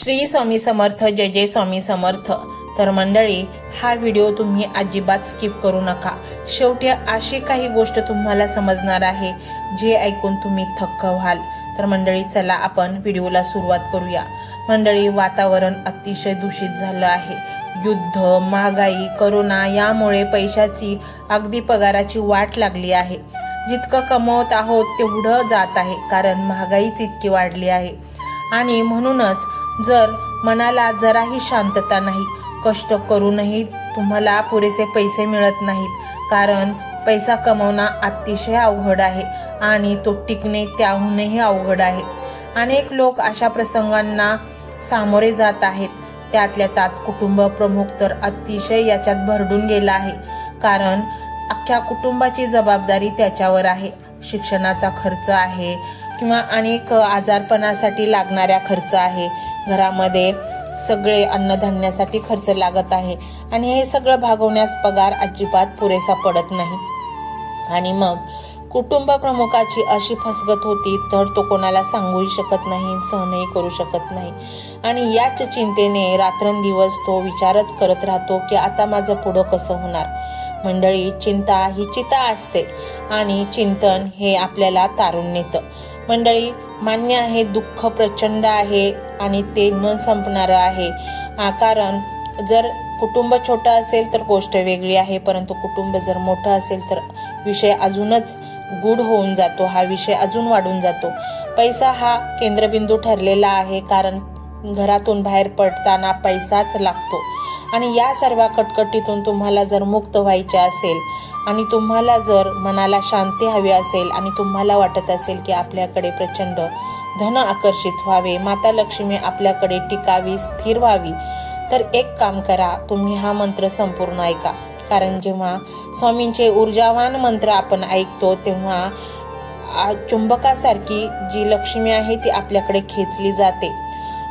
श्री स्वामी समर्थ, जय जय स्वामी समर्थ। तर मंडळी, हा व्हिडिओ तुम्ही अजिबात स्किप करू नका। शेवटी अशी काही गोष्ट तुम्हाला समजणार आहे जे ऐकून तुम्ही थक्क व्हाल। तर मंडळी, चला आपण व्हिडिओला सुरुवात करूया। मंडळी, वातावरण अतिशय दूषित झालं आहे। युद्ध, महागाई, करोना यामुळे पैशाची, अगदी पगाराची वाट लागली आहे। जितकं कमवत आहोत तेवढं जात आहे, कारण महागाईच इतकी वाढली आहे। आणि म्हणूनच जर मनाला जराही शांतता नाही, कष्ट करूनही तुम्हाला पुरेसे पैसे मिळत नाहीत, कारण पैसा कमवणं अतिशय अवघड आहे आणि तो टिकणे त्याहूनही अवघड आहे। अनेक लोक अशा प्रसंगांना सामोरे जात आहेत। त्यातल्या त्यात कुटुंब प्रमुख तर अतिशय याच्यात भरडून गेला आहे, कारण अख्ख्या कुटुंबाची जबाबदारी त्याच्यावर आहे। शिक्षणाचा खर्च आहे किंवा अनेक आजारपणासाठी लागणाऱ्या खर्च आहे, घरामध्ये सगळे अन्नधान्यासाठी खर्च लागत आहे आणि हे सगळं भागवण्यास पगार अजिबात पुरेसा पडत नाही। आणि मग कुटुंब प्रमुखाची अशी फसगत होती तर तो कोणाला सांगूही शकत नाही, सहनही करू शकत नाही आणि याच चिंतेने रात्रंदिवस तो विचारच करत राहतो की आता माझं पुढं कसं होणार। मंडळी, चिंता ही चिता असते आणि चिंतन हे आपल्याला तारून नेतं। मंडळी, मान्य आहे, दुःख प्रचंड आहे आणि ते न संपणारं आहे, कारण जर कुटुंब छोटं असेल तर गोष्ट वेगळी आहे, परंतु कुटुंब जर मोठं असेल तर विषय अजूनच गूढ होऊन जातो, हा विषय अजून वाढून जातो। पैसा हा केंद्रबिंदू ठरलेला आहे, कारण घरातून बाहेर पडताना पैसाच लागतो आणि या सर्व कटकटीतून तुम्हाला जर मुक्त व्हायचे असेल आणि तुम्हाला जर मनाला शांती हवी असेल आणि तुम्हाला वाटत असेल की आपल्याकडे प्रचंड धन आकर्षित व्हावे, माता लक्ष्मी आपल्याकडे टिकावी, स्थिर व्हावी, तर एक काम करा, तुम्ही हा मंत्र संपूर्ण ऐका। कारण जेव्हा स्वामींचे ऊर्जावान मंत्र आपण ऐकतो तेव्हा चुंबकासारखी जी लक्ष्मी आहे ती आपल्याकडे खेचली जाते।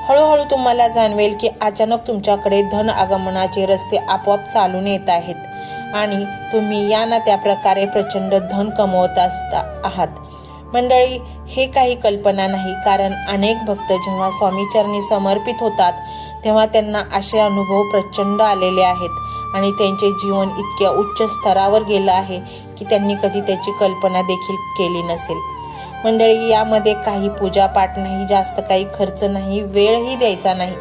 हळूहळू तुम्हाला जाणवेल की अचानक तुमच्याकडे धन आगमनाचे रस्ते आपोआप चालून येत आहेत आणि तुम्ही या ना त्या प्रकारे प्रचंड धन कमवत आहात। मंडळी, हे काही कल्पना नाही, कारण अनेक भक्त जेव्हा स्वामीचरणी समर्पित होतात तेव्हा त्यांना असे अनुभव प्रचंड आलेले आहेत आणि त्यांचे जीवन इतक्या उच्च स्तरावर गेलं आहे की त्यांनी कधी त्याची कल्पना देखील केली नसेल। मंडळी, यामध्ये काही पूजापाठ नाही, जास्त काही खर्च नाही, वेळही द्यायचा नाही।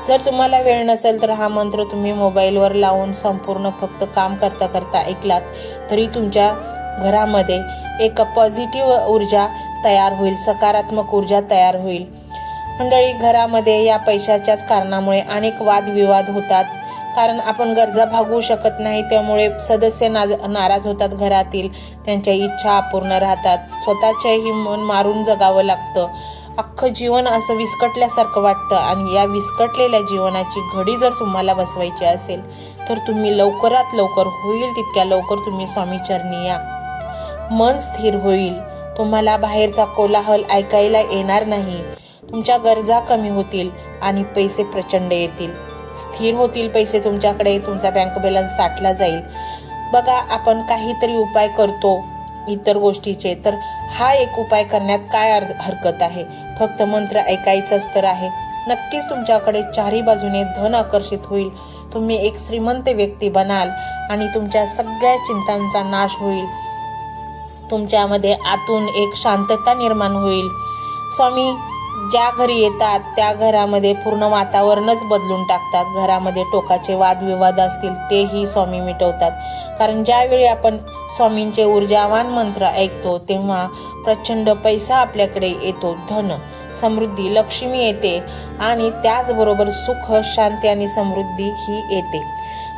जर तुम्हाला वेळ नसेल तर हा मंत्र तुम्ही मोबाईलवर लावून संपूर्ण फक्त काम करता करता ऐकलात तरी तुमच्या घरामध्ये एक पॉझिटिव्ह ऊर्जा तयार होईल, सकारात्मक ऊर्जा तयार होईल। मंडळी, घरामध्ये या पैशाच्याच कारणामुळे अनेक वादविवाद होतात, कारण आपण गरजा भागवू शकत नाही, त्यामुळे सदस्य नाराज होतात घरातील, त्यांच्या इच्छा अपूर्ण राहतात, स्वतःचेही मन मारून जगावं लागतं, अख्खं जीवन असं विस्कटल्यासारखं वाटतं। आणि या विस्कटलेल्या जीवनाची घडी जर तुम्हाला बसवायची असेल तर तुम्ही लवकरात लवकर, होईल तितक्या लवकर तुम्ही स्वामीचरणी या। मन स्थिर होईल, तुम्हाला बाहेरचा कोलाहल ऐकायला येणार नाही, तुमच्या गरजा कमी होतील आणि पैसे प्रचंड येतील, स्थिर होतील पैसे तुमच्याकडे, तुमचा बँक बॅलन्स साठला जाईल। बघा, आपण काहीतरी उपाय करतो इतर गोष्टीचे, तर हा एक उपाय करण्यात काय हरकत आहे, फक्त मंत्र ऐकायचंच तर आहे। नक्कीच तुमच्याकडे चारही बाजूने धन आकर्षित होईल, तुम्ही एक श्रीमंत व्यक्ती बनाल आणि तुमच्या सगळ्या चिंतांचा नाश होईल, तुमच्यामध्ये आतून एक शांतता निर्माण होईल। स्वामी ज्या घरी येतात त्या घरामध्ये पूर्ण वातावरणच बदलून टाकतात। घरामध्ये टोकाचे वादविवाद असतील तेही स्वामी मिटवतात, कारण ज्यावेळी आपण स्वामींचे ऊर्जावान मंत्र ऐकतो तेव्हा प्रचंड पैसा आपल्याकडे येतो, धन, समृद्धी, लक्ष्मी येते आणि त्याचबरोबर सुख, शांती आणि समृद्धी ही येते।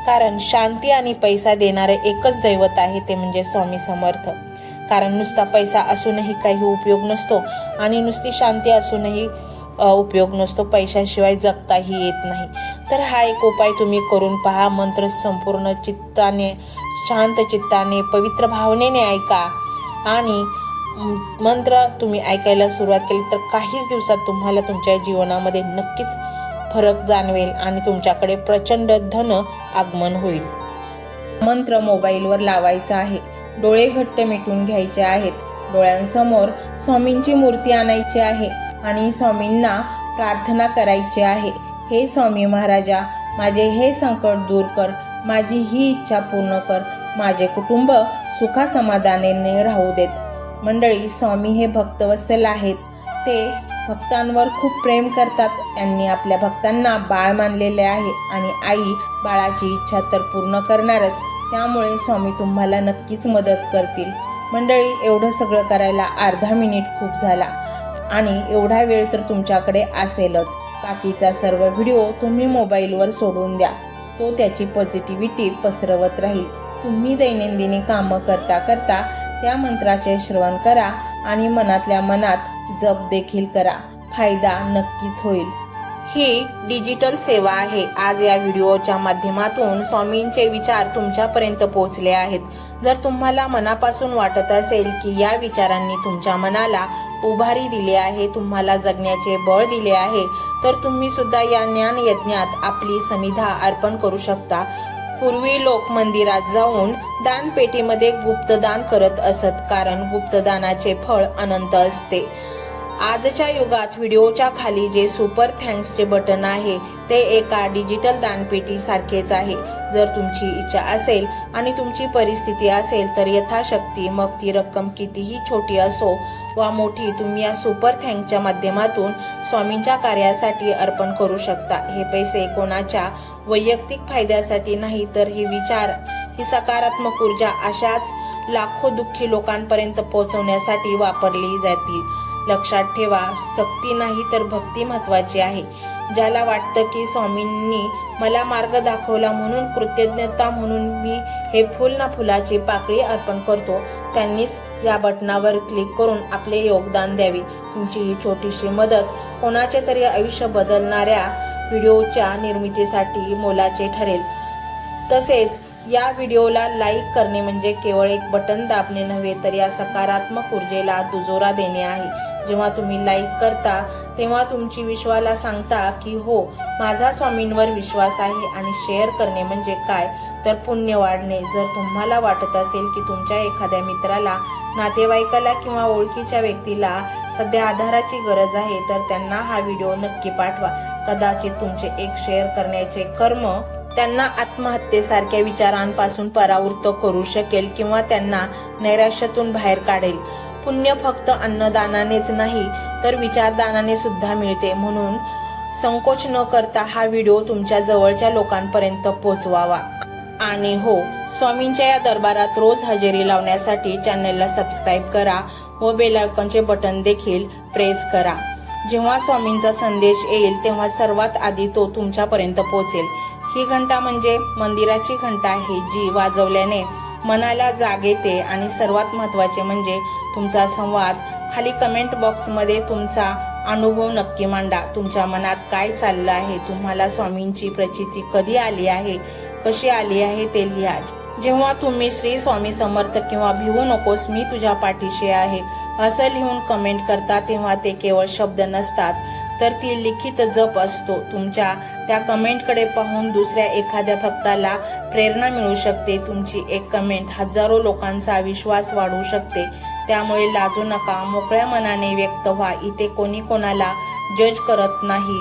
कारण शांती आणि पैसा देणारे एकच दैवत आहे, ते म्हणजे स्वामी समर्थ। कारण नुसता पैसा असूनही काही उपयोग नसतो आणि नुसती शांती असूनही उपयोग नसतो, पैशाशिवाय जगताही येत नाही। तर हा एक उपाय तुम्ही करून पहा। मंत्र संपूर्ण चित्ताने, शांत चित्ताने, पवित्र भावनेने ऐका आणि मंत्र तुम्ही ऐकायला सुरुवात केली तर काहीच दिवसात तुम्हाला तुमच्या जीवनामध्ये नक्कीच फरक जाणवेल आणि तुमच्याकडे प्रचंड धन आगमन होईल। मंत्र मोबाईलवर लावायचा आहे, डोळे घट्ट मिटून घ्यायचे आहेत, डोळ्यांसमोर स्वामींची मूर्ती आणायची आहे आणि स्वामींना प्रार्थना करायची आहे हे स्वामी महाराजा, माझे हे संकट दूर कर, माझी ही इच्छा पूर्ण कर, माझे कुटुंब सुखासमाधानाने राहू देत. मंडळी, स्वामी हे भक्तवत्सल आहेत. ते भक्तांवर खूप प्रेम करतात. त्यांनी आपल्या भक्तांना बाळ मानलेले आहे आणि आई बाळाची इच्छा तर पूर्ण करणारच. त्यामुळे स्वामी तुम्हाला नक्कीच मदत करतील. मंडळी, एवढं सगळं करायला अर्धा मिनिट खूप झाला आणि एवढा वेळ तर तुमच्याकडे असेलच. बाकीचा सर्व व्हिडिओ तुम्ही मोबाईलवर सोडून द्या. तो त्याची पॉझिटिव्हिटी पसरवत राहील. तुम्ही दैनंदिनी कामं करता करता त्या मंत्राचे श्रवण करा आणि मनातल्या मनात जप देखील करा. फायदा नक्कीच होईल. ही डिजिटल सेवा आहे. आज या व्हिडिओच्या माध्यमातून स्वामींचे विचार तुमच्यापर्यंत पोहोचले आहेत. जर तुम्हाला मनापासून वाटत असेल की या विचारांनी तुमच्या मनाला उभारी दिली आहे, तुम्हाला जगण्याचे बळ दिले आहे, तर तुम्ही सुद्धा या ज्ञान यज्ञात आपली समिधा अर्पण करू शकता. पूर्वी लोक मंदिरात जाऊन दानपेटीमध्ये गुप्तदान करत असत, कारण गुप्तदानाचे फळ अनंत असते. आजच्या युगात व्हिडिओच्या खाली जे सुपर थँक्सचे बटन आहे ते एका डिजिटल दानपेटी सारखेच आहे. जर तुमची इच्छा असेल आणि तुमची परिस्थिती असेल तर यथाशक्ती, मग ती रक्कम कितीही छोटी असो वा मोठी, तुम्ही या सुपर थँक्सच्या माध्यमातून स्वामींच्या कार्यासाठी अर्पण करू शकता. हे पैसे कोणाच्या वैयक्तिक फायद्यासाठी नाही, तर हे विचार, ही सकारात्मक ऊर्जा अशाच लाखो दुःखी लोकांपर्यंत पोहोचवण्यासाठी वापरली जातील. लक्षात ठेवा, सक्ती नाही तर भक्ती महत्वाची आहे. ज्याला वाटतं की स्वामींनी मला मार्ग दाखवला म्हणून कृतज्ञता म्हणून मी हे फुल ना फुलाची पाकळी अर्पण करतो, त्यांनीच या बटनावर क्लिक करून आपले योगदान द्यावे. तुमची ही छोटीशी मदत कोणाचे तरी आयुष्य बदलणाऱ्या व्हिडिओच्या निर्मितीसाठी मोलाचे ठरेल. तसेच या व्हिडिओला लाईक करणे म्हणजे केवळ एक बटन दाबणे नव्हे, तर या सकारात्मक ऊर्जेला दुजोरा देणे आहे. जेव्हा तुम्ही लाईक करता तेव्हा तुमची विश्वाला सांगता की हो, माझा स्वामींवर विश्वास आहे. आणि शेअर करणे म्हणजे काय, तर पुण्य वाढणे. जर तुम्हाला वाटत असेल की तुमच्या एखाद्या मित्राला, नातेवाईकाला किंवा ओळखीच्या व्यक्तीला सध्या आधाराची गरज आहे, तर त्यांना हा व्हिडिओ नक्की पाठवा. कदाचित तुमचे एक शेअर करण्याचे कर्म त्यांना आत्महत्येसारख्या विचारांपासून परावृत्त करू शकेल किंवा त्यांना नैराश्यातून बाहेर काढेल. पुण्य फक्त अन्नदानानेच नाही तर विचारदानाने सुद्धा मिळते. म्हणून संकोच न करता हा व्हिडिओ तुमच्या जवळच्या लोकांपर्यंत पोहोचवावा. आणि हो, स्वामींच्या या दरबारात रोज हजेरी लावण्यासाठी चॅनलला सबस्क्राईब करा व बेल आयकॉनचे बटन देखील प्रेस करा. जेव्हा स्वामींचा संदेश येईल तेव्हा सर्वात आधी तो तुमच्यापर्यंत पोहोचेल. ही घंटा म्हणजे मंदिराची घंटा आहे, जी वाजवल्याने मनाला जाग येते. आणि सर्वात महत्त्वाचे म्हणजे तुमचा संवाद. खाली कमेंट बॉक्समध्ये तुमचा अनुभव नक्की मांडा. तुमच्या मनात काय चाललं आहे, तुम्हाला स्वामींची प्रचिती कधी आली आहे, कशी आली आहे ते लिहा. जेव्हा तुम्ही श्री स्वामी समर्थ किंवा भिवू नकोस मी तुझ्या पाठीशी आहे असं लिहून कमेंट करता, तेव्हा ते केवळ शब्द नसतात, तर ती लिखित जप असतो. तुमच्या त्या कमेंटकडे पाहून दुसऱ्या एखाद्या भक्ताला प्रेरणा मिळू शकते. तुमची एक कमेंट हजारो लोकांचा विश्वास वाढवू शकते. त्यामुळे लाजू नका, मोकळ्या मनाने व्यक्त व्हा. इथे कोणी कोणाला जज करत नाही.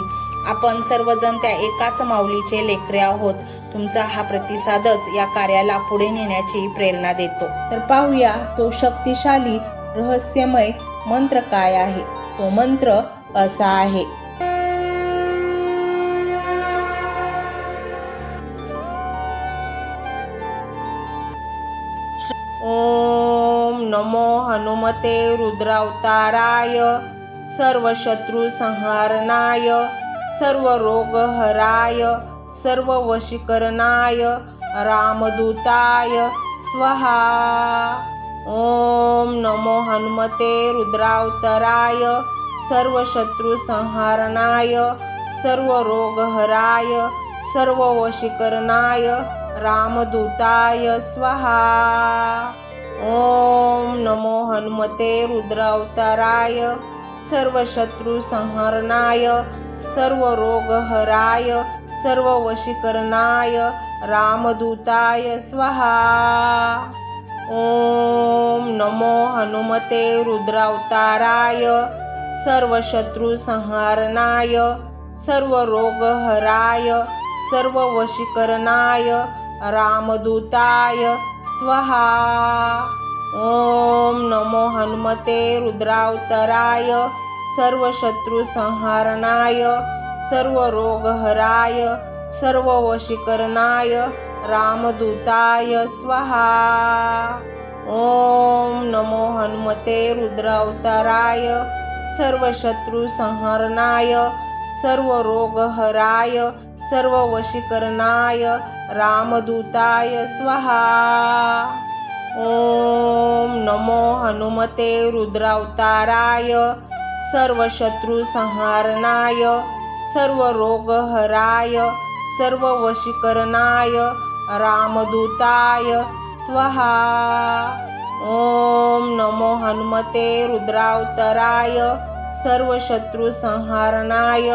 आपण सर्वजण त्या एकाच माऊलीचे लेकरे आहोत. तुमचा हा प्रतिसादच या कार्याला पुढे नेण्याची प्रेरणा देतो. तर पाहूया तो शक्तिशाली रहस्यमय मंत्र काय आहे. तो मंत्र असा आहे. ओम नमो हनुमते रुद्रावताराय सर्व शत्रु संहारणाय सर्व रोग हराय सर्व वशीकरणाय रामदूताय स्वाहा. ओम नमो हनुमते रुद्रावताराय सर्व शत्रु संहारणाय सर्व रोग हराय सर्व वशीकरणाय रामदूताय स्वाहा. ओम नमो हनुमते रुद्रावताराय सर्व शत्रु संहारणाय सर्व रोग हराय सर्व वशीकरणाय रामदूताय स्वाहा. ओम नमो हनुमते रुद्रावताराय सर्व शत्रु संहारणाय सर्व रोगहराय सर्व वशीकरणाय रामदूताय स्वाहा। ओम नमो हनुमते रुद्रावताराय सर्व शत्रु संहारणाय सर्व रोगहराय सर्व वशीकरणाय रामदूताय स्वाहा। ओम नमो हनुमते रुद्रावताराय सर्व शत्रु संहारणाय सर्व रोगहराय सर्व वशीकरणाय रामदूताय स्वाहा। ओम नमो हनुमते रुद्रावताराय सर्व शत्रु संहारणाय सर्व रोगहराय सर्व वशीकरणाय रामदूताय स्वाहा। ओम नमो हनुमते रुद्रावताराय सर्व शत्रु संहारणाय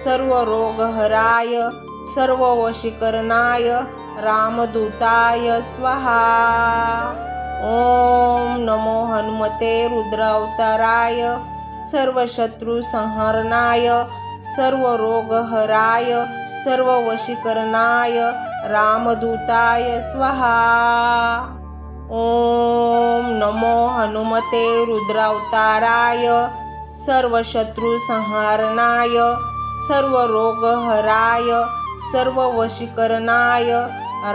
सर्व रोगहराय सर्व वशीकरणाय रामदूताय स्वाहा। ओम नमो हनुमते रुद्रावताराय सर्व शत्रु संहारणाय सर्व रोगहराय सर्व वशीकरणाय रामदूताय स्वाहा। ओम नमो हनुमते रुद्रावताराय सर्व शत्रु संहारणाय सर्व रोगहराय सर्व वशीकरणाय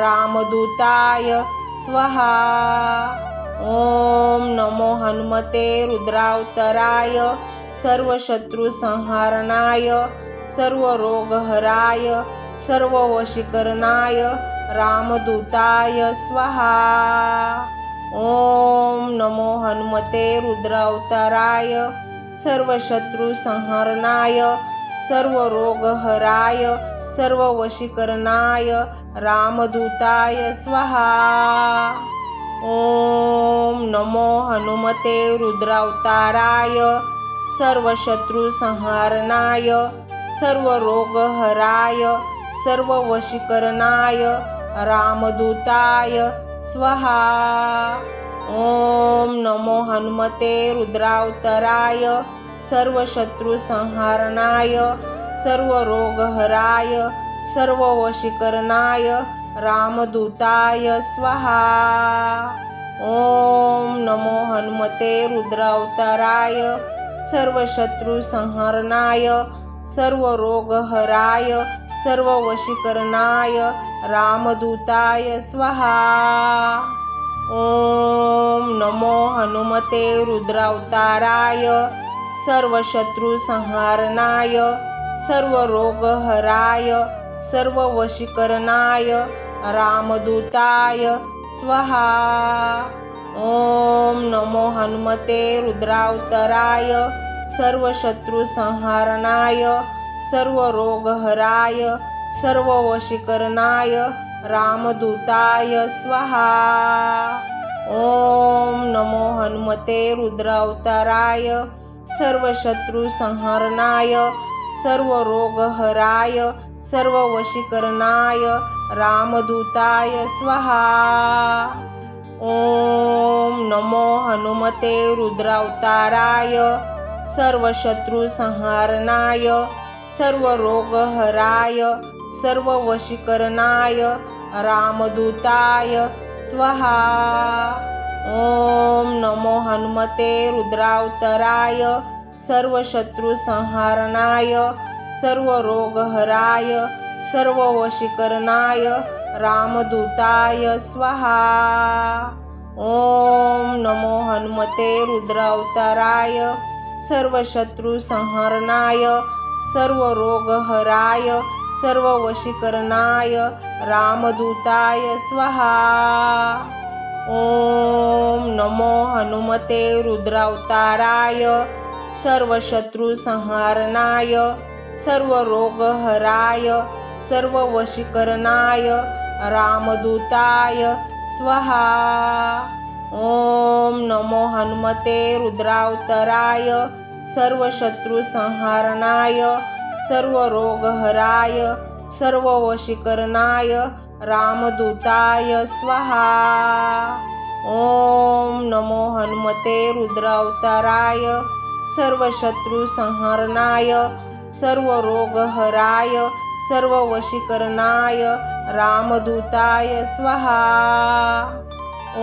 रामदूताय स्वाहा। ओम नमो हनुमते रुद्रावताराय सर्व शत्रु संहारणाय सर्व रोगहराय सर्व वशीकरणाय रामदूताय स्वाहा। ओम नमो हनुमते रुद्रावताराय सर्व शत्रु संहारणाय सर्व रोगहराय सर्व वशीकरणाय रामदूताय स्वाहा। ओम नमो हनुमते रुद्रावताराय सर्व शत्रु संहारणाय सर्व रोगहराय सर्व वशीकरणाय रामदूताय स्वाहा। ओम नमो हनुमते रुद्रावताराय सर्व शत्रु संहारणाय सर्व रोगहराय सर्व वशीकरणाय रामदूताय स्वाहा। ओम नमो हनुमते रुद्रावताराय सर्व शत्रु संहारणाय सर्व रोगहराय सर्व वशीकरणाय रामदूताय स्वाहा। ओम नमो हनुमते रुद्रावताराय सर्व शत्रु संहारणाय सर्व रोगहराय सर्व वशीकरणाय रामदूताय स्वाहा। ओम नमो हनुमते रुद्रावताराय सर्व शत्रु संहारणाय सर्व रोगहराय सर्व वशीकरणाय रामदूताय स्वाहा। ओम नमो हनुमते रुद्रावताराय सर्व शत्रु संहारणाय सर्व रोगहराय सर्व वशीकरणाय रामदूताय स्वाहा। ओम नमो हनुमते रुद्रावताराय सर्व शत्रु संहारणाय सर्व रोगहराय सर्व वशीकरणाय रामदूताय स्वाहा। ओम नमो हनुमते रुद्रावताराय सर्व शत्रु संहारणाय सर्व रोगहराय सर्व वशीकरणाय रामदूताय स्वाहा। ओम नमो हनुमते रुद्रावताराय सर्व शत्रु संहारणाय सर्व रोगहराय सर्व वशीकरणाय रामदूताय स्वाहा। ओम नमो हनुमते रुद्रावताराय सर्व शत्रु संहारणाय सर्व रोगहराय सर्व वशीकरणाय रामदूताय स्वाहा। ओम नमो हनुमते रुद्रावताराय सर्व शत्रु संहारणाय सर्व रोगहराय सर्व वशीकरणाय रामदूताय स्वाहा। ओम नमो हनुमते रुद्रावताराय सर्व शत्रु संहारणाय सर्व रोगहराय सर्व वशीकरणाय रामदूताय स्वाहा।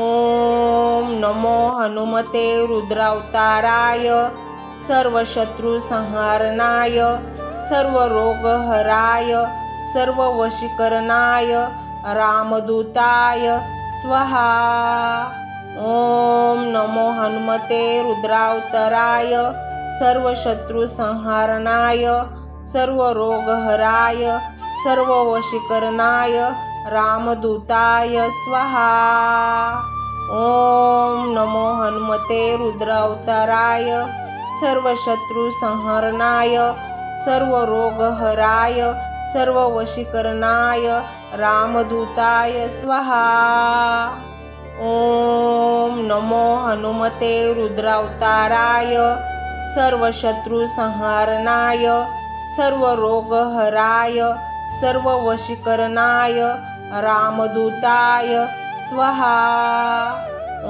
ओम नमो हनुमते रुद्रावताराय सर्व शत्रु संहारणाय सर्व रोगहराय सर्व वशीकरणाय रामदूताय स्वाहा। ओम नमो हनुमते रुद्रावताराय सर्व शत्रु संहारणाय सर्व रोगहराय सर्व वशीकरणाय रामदूताय स्वाहा। ओम नमो हनुमते रुद्रावताराय सर्व शत्रु संहारणाय सर्व रोगहराय सर्व वशीकरणाय रामदूताय स्वाहा। ओम नमो हनुमते रुद्रावताराय सर्व शत्रु संहारणाय सर्व रोगहराय सर्व वशीकरणाय रामदूताय स्वाहा।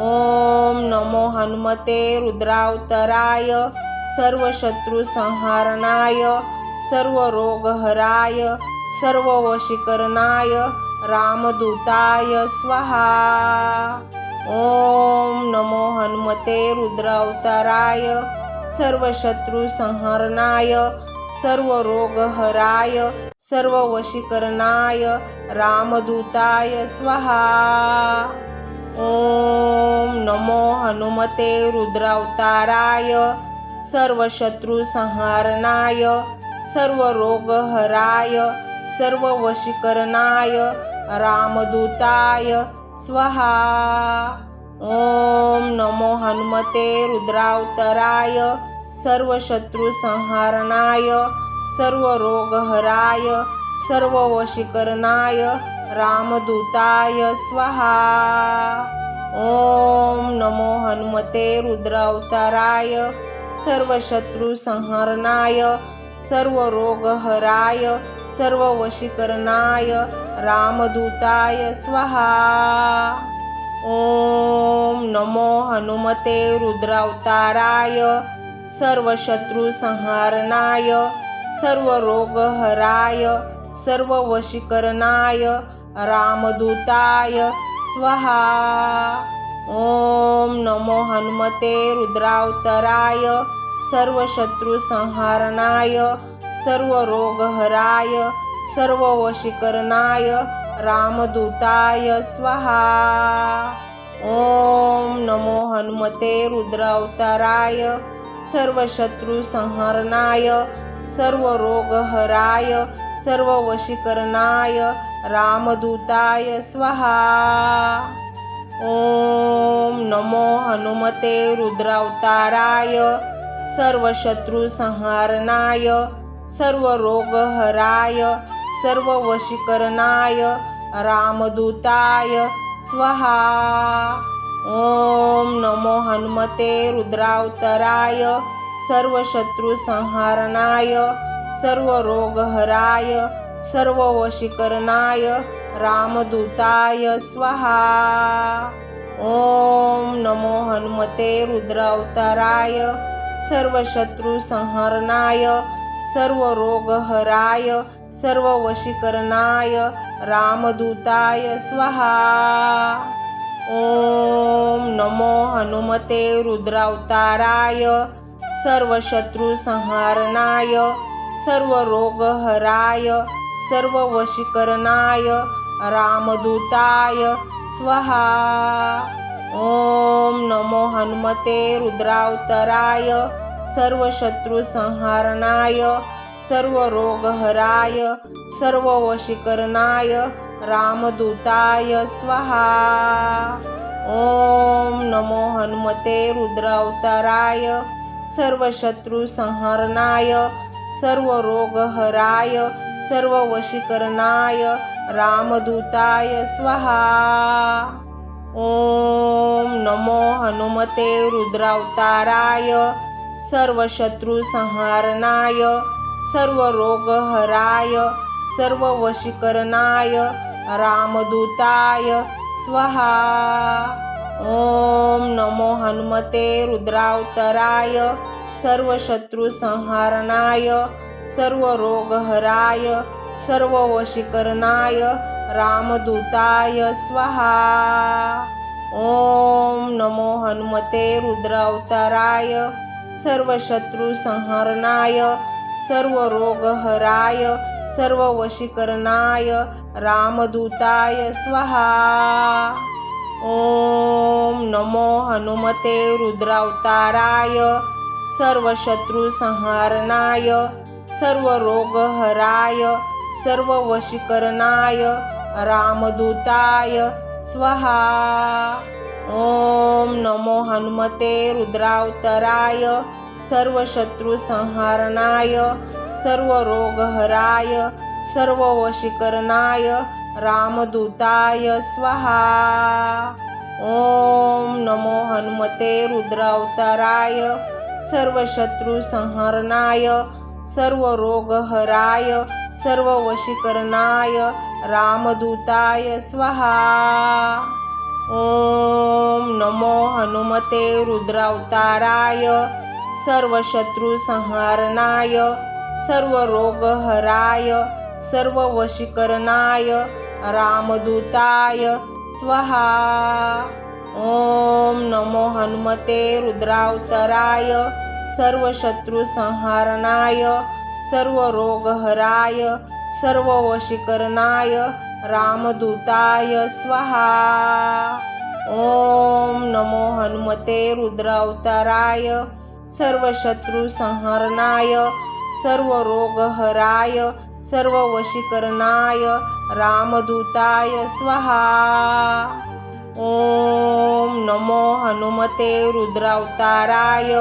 ओम नमो हनुमते रुद्रावताराय सर्व शत्रु संहारणाय सर्व रोगहराय सर्व वशीकरणाय रामदूताय स्वाहा। ओम नमो हनुमते रुद्रावताराय सर्व शत्रु संहारणाय सर्व रोगहराय सर्व वशीकरणाय रामदूताय स्वाहा। ओम नमो हनुमते रुद्रावताराय सर्व शत्रु संहारणाय सर्व रोगहराय सर्व वशीकरणाय रामदूताय स्वाहा। ओम नमो हनुमते रुद्रावताराय सर्व शत्रु संहारणाय सर्व रोगहराय सर्व वशीकरणाय रामदूताय स्वाहा। ओम नमो हनुमते रुद्रावताराय सर्व शत्रु संहारणाय सर्व रोगहराय सर्व वशीकरणाय रामदूताय स्वाहा। ओम नमो हनुमते रुद्रावताराय सर्व शत्रु संहारणाय सर्व रोगहराय सर्व वशीकरणाय रामदूताय स्वाहा। ओम नमो हनुमते रुद्रावताराय सर्व शत्रु संहारणाय सर्व रोगहराय सर्व वशीकरणाय रामदूताय स्वाहा। ओम नमो हनुमते रुद्रावताराय सर्व शत्रु संहारणाय सर्व रोगहराय सर्व वशीकरणाय रामदूताय स्वाहा। ओम नमो हनुमते रुद्रावताराय सर्व शत्रु संहारणाय सर्व रोगहराय सर्व वशीकरणाय रामदूताय स्वाहा। ओम नमो हनुमते रुद्रावताराय सर्व शत्रु संहारणाय सर्व रोगहराय सर्व वशीकरणाय रामदूताय स्वाहा। ओम नमो हनुमते रुद्रावताराय सर्व शत्रु संहारणाय सर्व रोगहराय सर्व वशीकरणाय रामदूताय स्वाहा। ओम नमो हनुमते रुद्रावताराय सर्व शत्रु संहारणाय सर्व रोगहराय सर्व वशीकरणाय रामदूताय स्वाहा। ओम नमो हनुमते रुद्रावताराय सर्व शत्रु संहारणाय सर्व रोगहराय सर्व वशीकरणाय रामदूताय स्वाहा। ओम नमो हनुमते रुद्रावताराय सर्व शत्रु संहारणाय सर्व रोगहराय सर्व वशीकरणाय रामदूताय स्वाहा। ओम नमो हनुमते रुद्रावताराय सर्व शत्रु संहारणाय सर्व रोगहराय सर्व वशीकरणाय रामदूताय स्वाहा। ओम नमो हनुमते रुद्रावताराय सर्व शत्रु संहारणाय सर्व रोगहराय सर्व वशीकरणाय रामदूताय स्वाहा। ओम नमो हनुमते रुद्रावताराय सर्व शत्रु संहरणाय सर्व रोगहराय सर्व वशीकरणाय रामदूताय स्वाहा। ओम नमो हनुमते रुद्रावताराय सर्व शत्रु संहारणाय सर्व रोगहराय सर्व वशीकरणाय रामदूताय स्वाहा। ओम नमो हनुमते रुद्रावताराय सर्व शत्रु संहारणाय सर्व रोगहराय सर्व वशीकरणाय रामदूताय स्वाहा। ओम नमो हनुमते रुद्रावताराय सर्व शत्रु संहरणाय सर्व रोगहराय सर्व वशीकरणाय रामदूताय स्वाहा। ओम नमो हनुमते रुद्रावताराय सर्व शत्रु संहारणाय सर्व रोगहराय सर्व वशीकरणाय रामदूताय स्वाहा। ओम नमो हनुमते रुद्रावताराय सर्व शत्रु संहारणाय सर्व रोगहराय सर्व वशीकरणाय रामदूताय स्वाहा। ओम नमो हनुमते रुद्रावताराय सर्व शत्रु संहरणाय सर्व रोगहराय सर्व वशीकरणाय रामदूताय स्वाहा। ओम नमो हनुमते रुद्रावताराय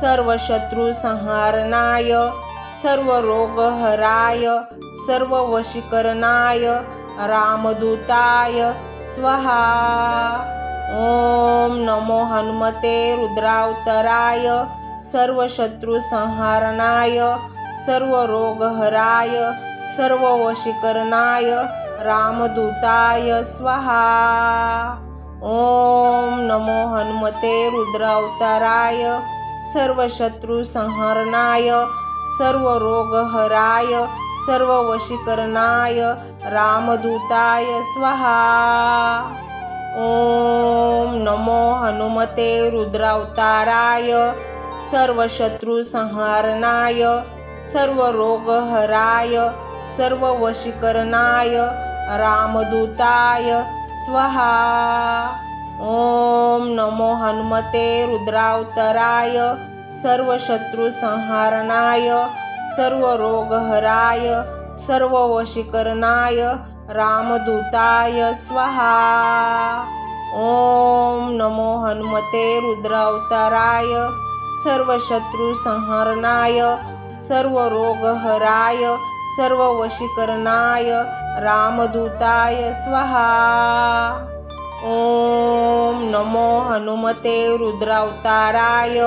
सर्व शत्रु संहारणाय सर्व रोगहराय सर्व वशीकरणाय रामदूताय स्वाहा। ओम नमो हनुमते रुद्रावताराय सर्व शत्रु संहारणाय सर्व रोगहराय सर्व वशीकरणाय रामदूताय स्वाहा। ओम नमो हनुमते रुद्रावताराय सर्व शत्रु संहरणाय सर्व रोगहराय सर्व वशीकरणाय रामदूताय स्वाहा। ओम नमो हनुमते रुद्रावताराय सर्व शत्रु संहारणाय सर्व रोगहराय सर्व वशीकरणाय रामदूताय स्वाहा। ओम नमो हनुमते रुद्रावताराय सर्व शत्रु संहारणाय सर्व रोगहराय सर्व वशीकरणाय रामदूताय स्वाहा। ओम नमो हनुमते रुद्रावताराय सर्व शत्रु संहरणाय सर्व रोगहराय सर्व वशीकरणाय रामदूताय स्वाहा। ओम नमो हनुमते रुद्रावताराय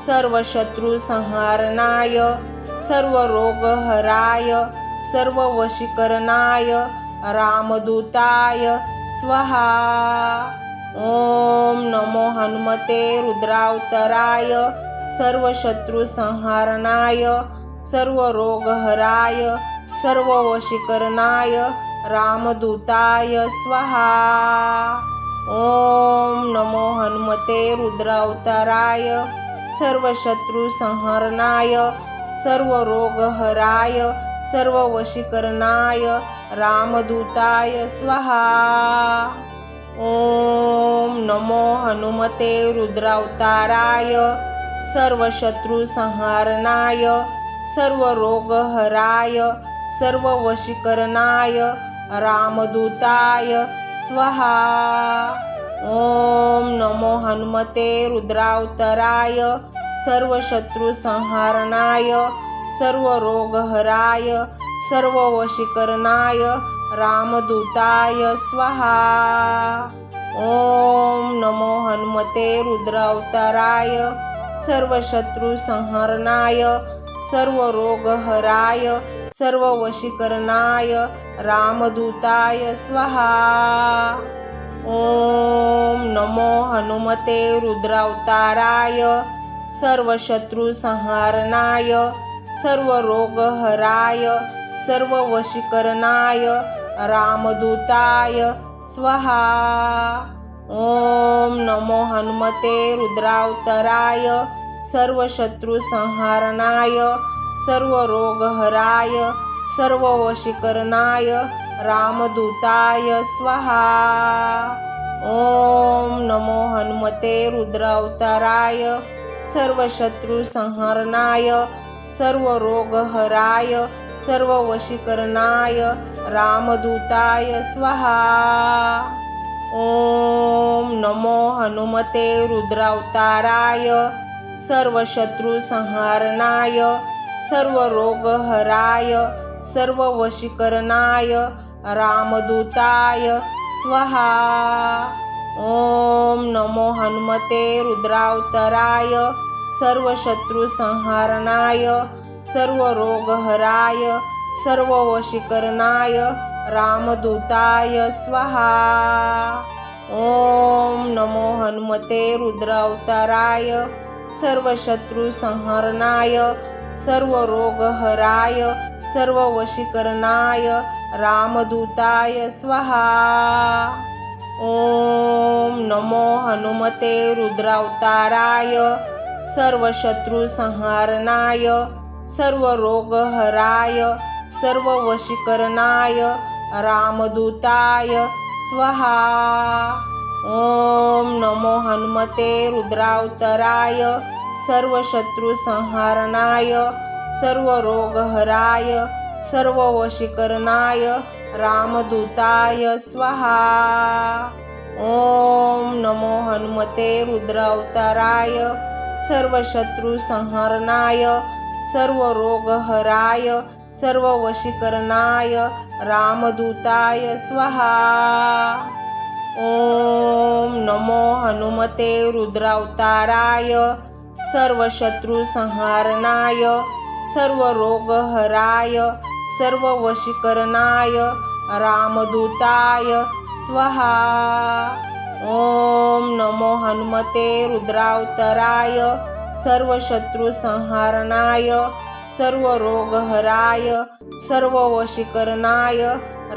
सर्व शत्रु संहारणाय सर्व रोगहराय सर्व वशीकरणाय रामदूताय स्वाहा। ओम नमो हनुमते रुद्रावताराय सर्व शत्रु संहारणाय सर्व रोगहराय सर्व वशीकरणाय रामदूताय स्वाहा। ओम नमो हनुमते रुद्रावताराय सर्व शत्रु संहरणाय सर्व रोगहराय सर्व वशीकरणाय रामदूताय स्वाहा। ओम नमो हनुमते रुद्रावताराय सर्व शत्रु संहारणाय सर्व रोगहराय सर्व वशीकरणाय रामदूताय स्वाहा। ओम नमो हनुमते रुद्रावताराय सर्व शत्रु संहारणाय सर्व रोगहराय सर्व वशीकरणाय रामदूताय स्वाहा। ओम नमो हनुमते रुद्रावताराय सर्व शत्रु संहरणाय सर्व रोगहराय सर्व वशीकरणाय रामदूताय स्वाहा। ओम नमो हनुमते रुद्रावताराय सर्व शत्रु संहारणाय सर्व रोगहराय सर्व वशीकरणाय रामदूताय स्वाहा। ओम नमो हनुमते रुद्रावताराय सर्व शत्रु संहारणाय सर्व रोगहराय सर्व वशीकरणाय रामदूताय स्वाहा। ओम नमो हनुमते रुद्रावताराय सर्व शत्रु संहारणाय सर्व रोगहराय सर्व वशीकरणाय रामदूताय स्वाहा। ओम नमो हनुमते रुद्रावताराय सर्व शत्रु संहारणाय सर्व रोगहराय सर्व वशीकरणाय रामदूताय स्वाहा। ओम नमो हनुमते रुद्रावताराय सर्व शत्रु संहारणाय सर्व रोगहराय सर्व वशीकरणाय रामदूताय स्वाहा। ओम नमो हनुमते रुद्रावताराय सर्व शत्रु संहारणाय सर्व रोगहराय सर्व वशीकरणाय रामदूताय स्वाहा। ओम नमो हनुमते रुद्रावताराय सर्व शत्रु संहारणाय सर्व रोगहराय सर्व वशीकरणाय रामदूताय स्वाहा। ओम नमो हनुमते रुद्रावताराय सर्व शत्रु संहारणाय सर्व रोगहराय सर्व वशीकरणाय रामदूताय स्वाहा। ओम नमो हनुमते रुद्रावताराय सर्व शत्रु संहारणाय सर्व रोगहराय सर्व वशीकरणाय रामदूताय स्वाहा। ओम नमो हनुमते रुद्रावताराय सर्व शत्रु संहारणाय सर्व रोगहराय सर्व वशीकरणाय रामदूताय स्वाहा। ओम नमो हनुमते रुद्रावताराय सर्व शत्रु संहारणाय सर्व रोगहराय सर्व वशीकरणाय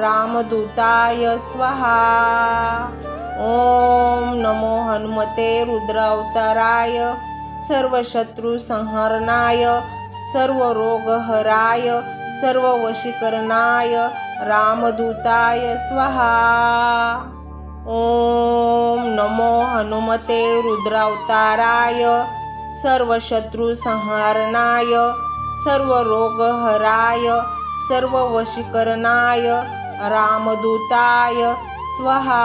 रामदूताय स्वाहा। ओम नमो हनुमते रुद्रावताराय सर्व शत्रु संहारणाय सर्व रोगहराय सर्व वशीकरणाय रामदूताय स्वाहा। ओम नमो हनुमते रुद्रावताराय सर्व शत्रु संहारणाय सर्व रोगहराय सर्व वशीकरणाय रामदूताय स्वाहा।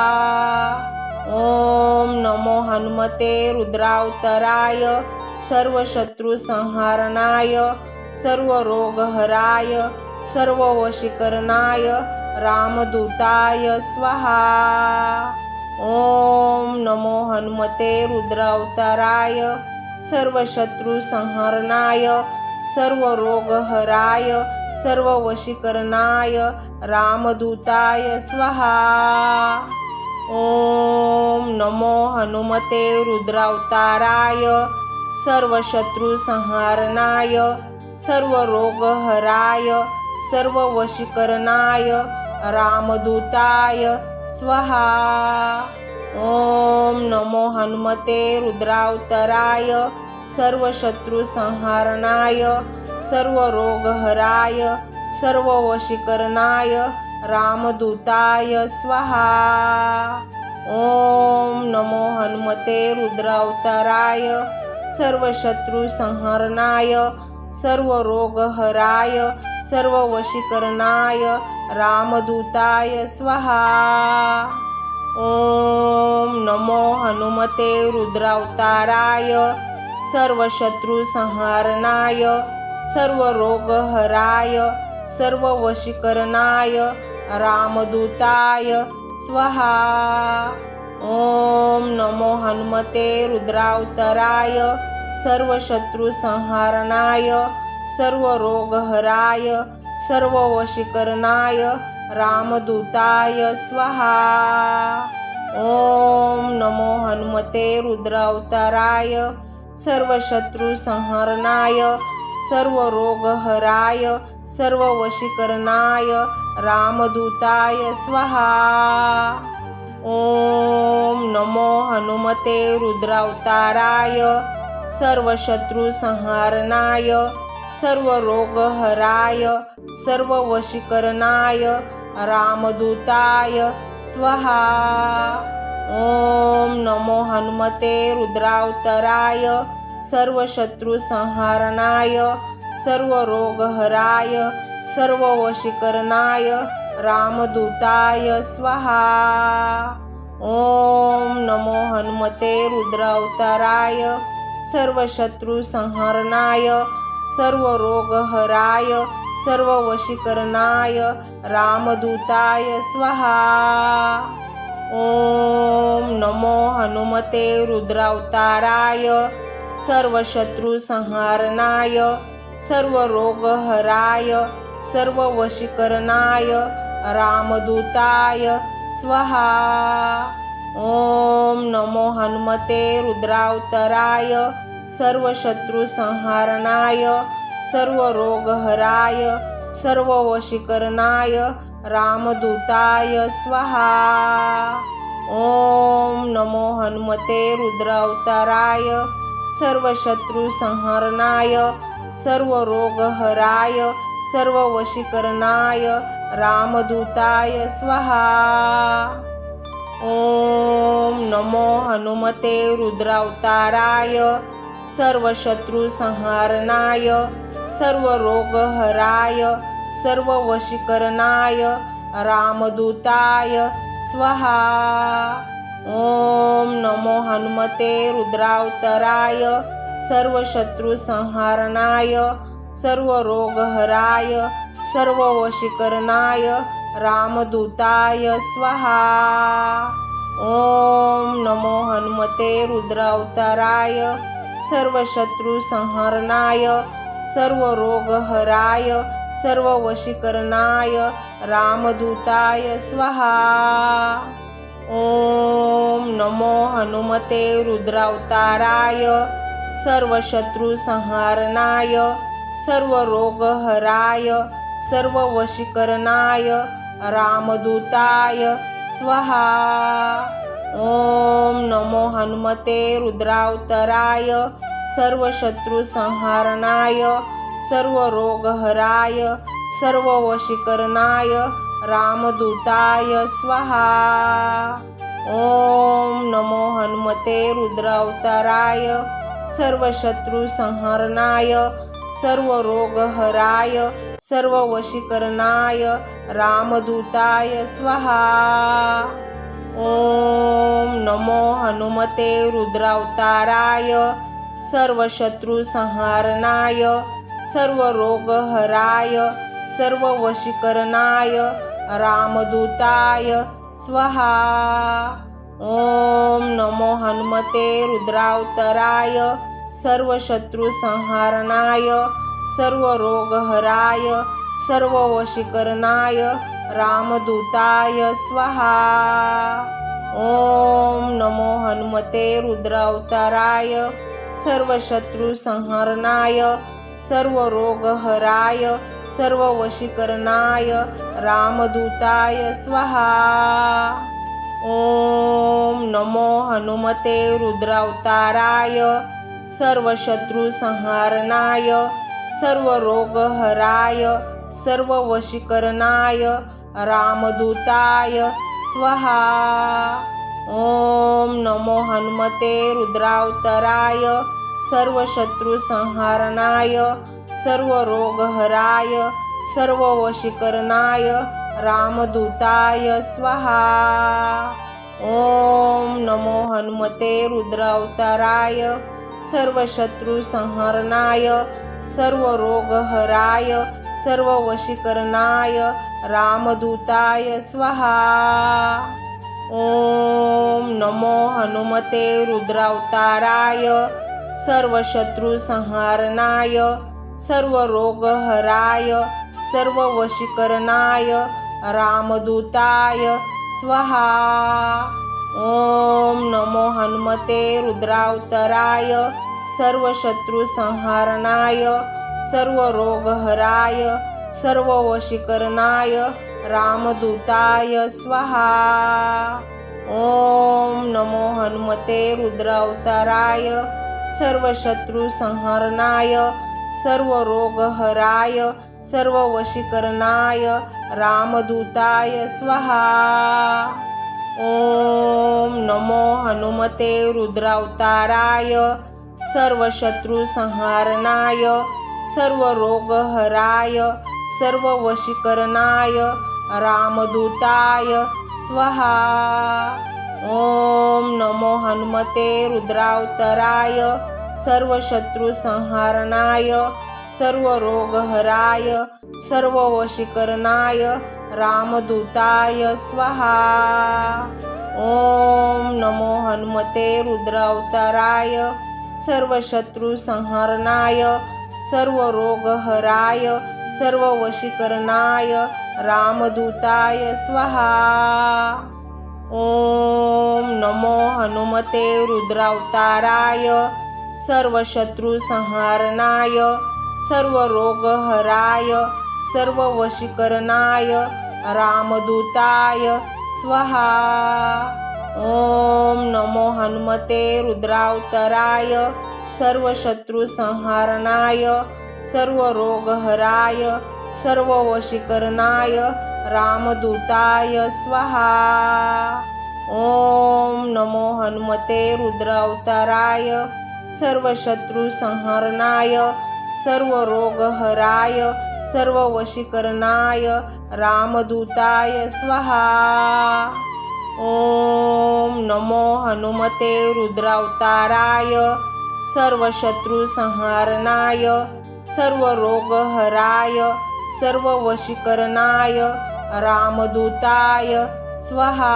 ओम नमो हनुमते रुद्रावताराय सर्व शत्रु संहारणाय सर्व रोगहराय सर्व वशीकरणाय रामदूताय स्वाहा। ओम नमो हनुमते रुद्रावताराय सर्व शत्रु संहारणाय सर्व रोगहराय सर्व वशीकरणाय रामदूताय स्वाहा। ओम नमो हनुमते रुद्रावताराय सर्व शत्रु संहारणाय सर्व रोगहराय सर्व वशीकरणाय रामदूताय स्वाहा। ओम नमो हनुमते रुद्रावताराय सर्व शत्रु संहारणाय सर्व रोगहराय सर्व वशीकरणाय रामदूताय स्वाहा। ओम नमो हनुमते रुद्रावताराय सर्व शत्रु संहारणाय सर्व रोगहराय सर्व वशीकरणाय रामदूताय स्वाहा। ओम नमो हनुमते रुद्रावताराय सर्व शत्रु संहारणाय सर्व रोगहराय सर्व वशीकरणाय रामदूताय स्वाहा। ओम नमो हनुमते रुद्रावताराय सर्व शत्रु संहारणाय सर्व रोगहराय सर्व वशीकरणाय रामदूताय स्वाहा। ओम नमो हनुमते रुद्रावताराय सर्व शत्रु संहारणाय सर्व रोगहराय सर्व वशीकरणाय रामदूताय स्वाहा। ओम नमो हनुमते रुद्रावताराय सर्व शत्रु संहारणाय सर्व रोगहराय सर्व वशीकरणाय रामदूताय स्वाहा। ओम नमो हनुमते रुद्रावताराय सर्व शत्रु संहारणाय सर्व रोगहराय सर्व वशीकरणाय रामदूताय स्वाहा। ओम नमो हनुमते रुद्रावताराय सर्व शत्रु संहारणाय सर्व रोगहराय सर्व वशीकरणाय रामदूताय स्वाहा। ओम नमो हनुमते रुद्रावताराय सर्व शत्रु संहारणाय सर्व रोगहराय सर्व वशीकरणाय रामदूताय स्वाहा। ओम नमो हनुमते रुद्रावताराय सर्व शत्रु संहारणाय सर्व रोगहराय सर्व वशीकरणाय रामदूताय स्वाहा। ओम नमो हनुमते रुद्रावताराय सर्व शत्रु संहारणाय सर्व रोगहराय सर्व वशीकरणाय रामदूताय स्वाहा। ओम नमो हनुमते रुद्रावताराय सर्व शत्रु संहारणाय सर्व रोगहराय सर्व वशीकरणाय रामदूताय स्वाहा। ओम नमो हनुमते रुद्रावताराय सर्व शत्रु संहारणाय सर्व रोगहराय सर्व वशीकरणाय रामदूताय स्वाहा। ओम नमो हनुमते रुद्रावताराय सर्व शत्रु संहारणाय सर्व रोगहराय सर्व वशीकरणाय रामदूताय स्वाहा। ओम नमो हनुमते रुद्रावताराय सर्व शत्रु संहारणाय सर्व रोगहराय सर्व वशीकरणाय रामदूताय स्वाहा। ओम नमो हनुमते रुद्रावताराय सर्व शत्रु संहारणाय सर्व रोगहराय सर्व वशीकरणाय रामदूताय स्वाहा। ओम नमो हनुमते रुद्रावताराय सर्व शत्रु संहारणाय सर्व रोगहराय सर्व वशीकरणाय रामदूताय स्वाहा। ओम नमो हनुमते रुद्रावताराय सर्व शत्रु संहारणाय सर्व रोगहराय सर्व वशीकरणाय रामदूताय स्वाहा। ओम नमो हनुमते रुद्रावताराय सर्व शत्रु संहारणाय सर्व रोगहराय सर्व वशीकरणाय रामदूताय स्वाहा। ओम नमो हनुमते रुद्रावताराय सर्व शत्रु संहारणाय सर्व रोगहराय सर्व वशीकरणाय रामदूताय स्वाहा। ओम नमो हनुमते रुद्रावताराय सर्व शत्रु संहारणाय सर्व रोगहराय सर्व वशीकरणाय रामदूताय स्वाहा। ओम नमो हनुमते रुद्रावताराय सर्व शत्रु संहारणाय सर्व रोगहराय सर्व वशीकरणाय रामदूताय स्वाहा। ओम नमो हनुमते रुद्रावताराय सर्व शत्रु संहारणाय सर्व रोगहराय सर्व वशीकरणाय रामदूताय स्वाहा। ओम नमो हनुमते रुद्रावताराय सर्व शत्रु संहारणाय सर्व रोगहराय सर्व वशीकरणाय रामदूताय स्वाहा। ओम नमो हनुमते रुद्रावताराय सर्व शत्रु संहारणाय सर्व रोगहराय सर्व वशीकरणाय रामदूताय स्वाहा। ओम नमो हनुमते रुद्रावताराय सर्व शत्रु संहरणाय सर्व रोगहराय सर्व वशीकरणाय रामदूताय स्वाहा। ओम नमो हनुमते रुद्रावताराय सर्व शत्रु संहारणाय सर्व रोगहराय सर्व वशीकरणाय रामदूताय स्वाहा। ओम नमो हनुमते रुद्रावताराय सर्व शत्रु संहारणाय सर्व रोगहराय सर्व वशीकरणाय रामदूताय स्वाहा। ओम नमो हनुमते रुद्रावताराय सर्व शत्रु संहरणाय सर्व रोगहराय सर्व वशीकरणाय रामदूताय स्वाहा। ओम नमो हनुमते रुद्रावताराय सर्व शत्रु संहारणाय सर्व रोगहराय सर्व वशीकरणाय रामदूताय स्वाहा। ओम नमो हनुमते रुद्रावताराय सर्व शत्रु संहारणाय सर्व रोगहराय सर्व वशीकरणाय रामदूताय स्वाहा। ओम नमो हनुमते रुद्रावताराय सर्व शत्रु संहरणाय सर्व रोगहराय सर्व वशीकरणाय रामदूताय स्वाहा। ओम नमो हनुमते रुद्रावताराय सर्व शत्रु संहारणाय सर्व रोगहराय सर्व वशीकरणाय रामदूताय स्वाहा।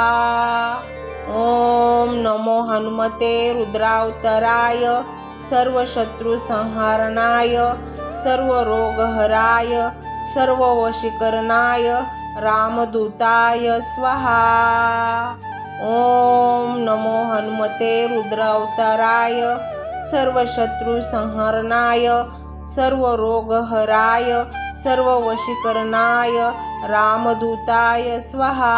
ओम नमो हनुमते रुद्रावताराय सर्व शत्रु संहारणाय सर्व रोगहराय सर्व वशीकरणाय रामदूताय स्वाहा। ओम नमो हनुमते रुद्रावताराय सर्व शत्रु संहरणाय सर्व रोगहराय सर्व वशीकरणाय रामदूताय स्वाहा।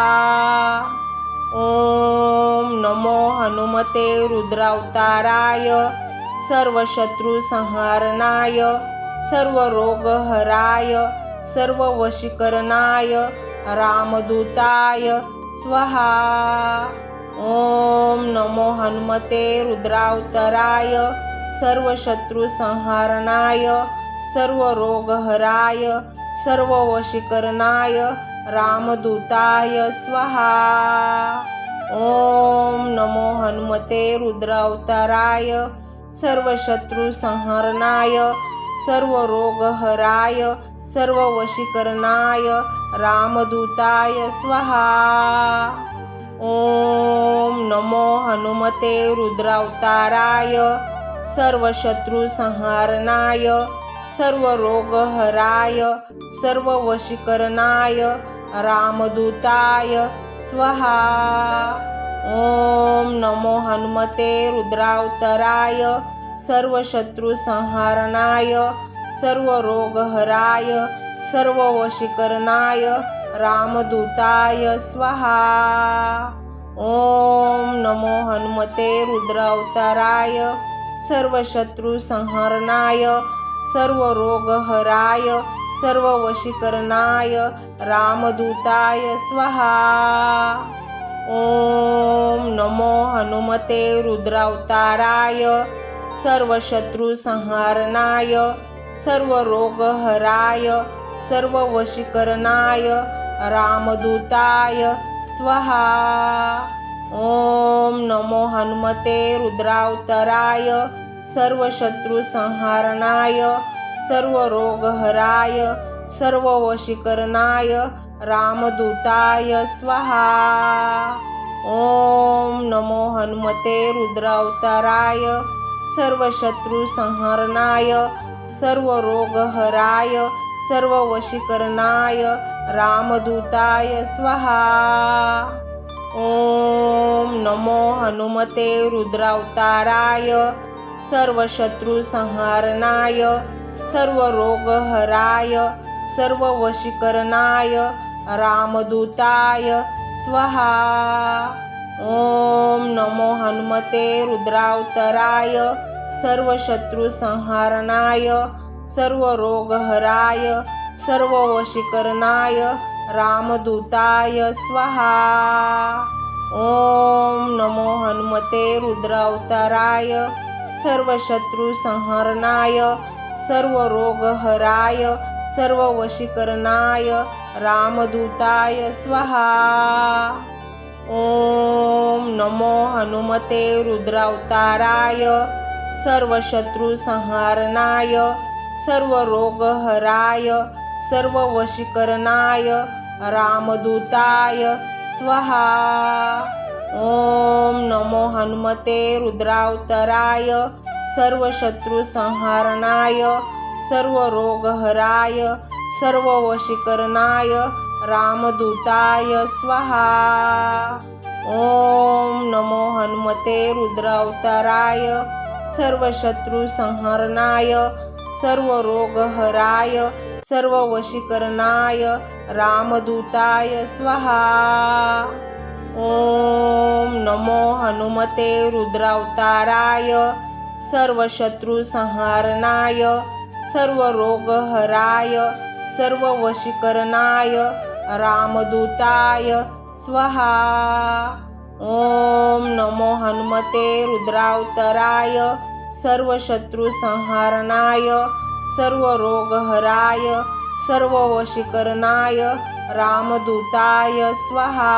ओम नमो हनुमते रुद्रावताराय सर्व शत्रु संहारणाय सर्व रोगहराय सर्व वशीकरणाय रामदूताय स्वाहा। ओम नमो हनुमते रुद्रावताराय सर्व शत्रु संहारणाय सर्व रोगहराय सर्व वशीकरणाय रामदूताय स्वाहा। ओम नमो हनुमते रुद्रावताराय सर्व शत्रु संहरणाय सर्व रोगहराय सर्व वशीकरणाय रामदूताय स्वाहा। ओम नमो हनुमते रुद्रावताराय सर्व शत्रु संहारणाय सर्व रोगहराय सर्व वशीकरणाय रामदूताय स्वाहा। ओम नमो हनुमते रुद्रावताराय सर्व शत्रु संहारणाय सर्व रोगहराय सर्व वशीकरणाय रामदूताय स्वाहा। ओम नमो हनुमते रुद्रावताराय सर्व शत्रु संहरणाय सर्व रोगहराय सर्व वशीकरणाय रामदूताय स्वाहा। ओम नमो हनुमते रुद्रावताराय सर्व शत्रु संहारणाय सर्व रोगहराय सर्व वशीकरणाय रामदूताय स्वाहा। ओम नमो हनुमते रुद्रावताराय सर्व शत्रु संहारणाय सर्व रोगहराय सर्व वशीकरणाय रामदूताय स्वाहा। ओम नमो हनुमते रुद्रावताराय सर्व शत्रु संहरणाय सर्व रोगहराय सर्व वशीकरणाय रामदूताय स्वाहा। ओम नमो हनुमते रुद्रावताराय सर्व शत्रु संहारणाय सर्व रोगहराय सर्व वशीकरणाय रामदूताय स्वाहा। ओम नमो हनुमते रुद्रावताराय सर्व शत्रु संहारणाय सर्व रोगहराय सर्व वशीकरणाय रामदूताय स्वाहा। ओम नमो हनुमते रुद्रावताराय सर्व शत्रु संहारणाय सर्व रोगहराय सर्व वशीकरणाय रामदूताय स्वाहा। ओम नमो हनुमते रुद्रावताराय सर्व शत्रु संहारणाय सर्व रोगहराय सर्व वशीकरणाय रामदूताय स्वाहा। ओम नमो हनुमते रुद्रावताराय सर्व शत्रु संहारणाय सर्व रोगहराय सर्व वशीकरणाय रामदूताय स्वाहा। ओम नमो हनुमते रुद्रावताराय सर्व शत्रु संहारणाय सर्व रोगहराय सर्व वशीकरणाय रामदूताय स्वाहा। ओम नमो हनुमते रुद्रावताराय सर्व शत्रु संहारणाय सर्व रोगहराय सर्व वशीकरणाय रामदूताय स्वाहा। ओम नमो हनुमते रुद्रावताराय सर्व शत्रु संहारणाय सर्व रोगहराय सर्व वशीकरणाय रामदूताय स्वाहा।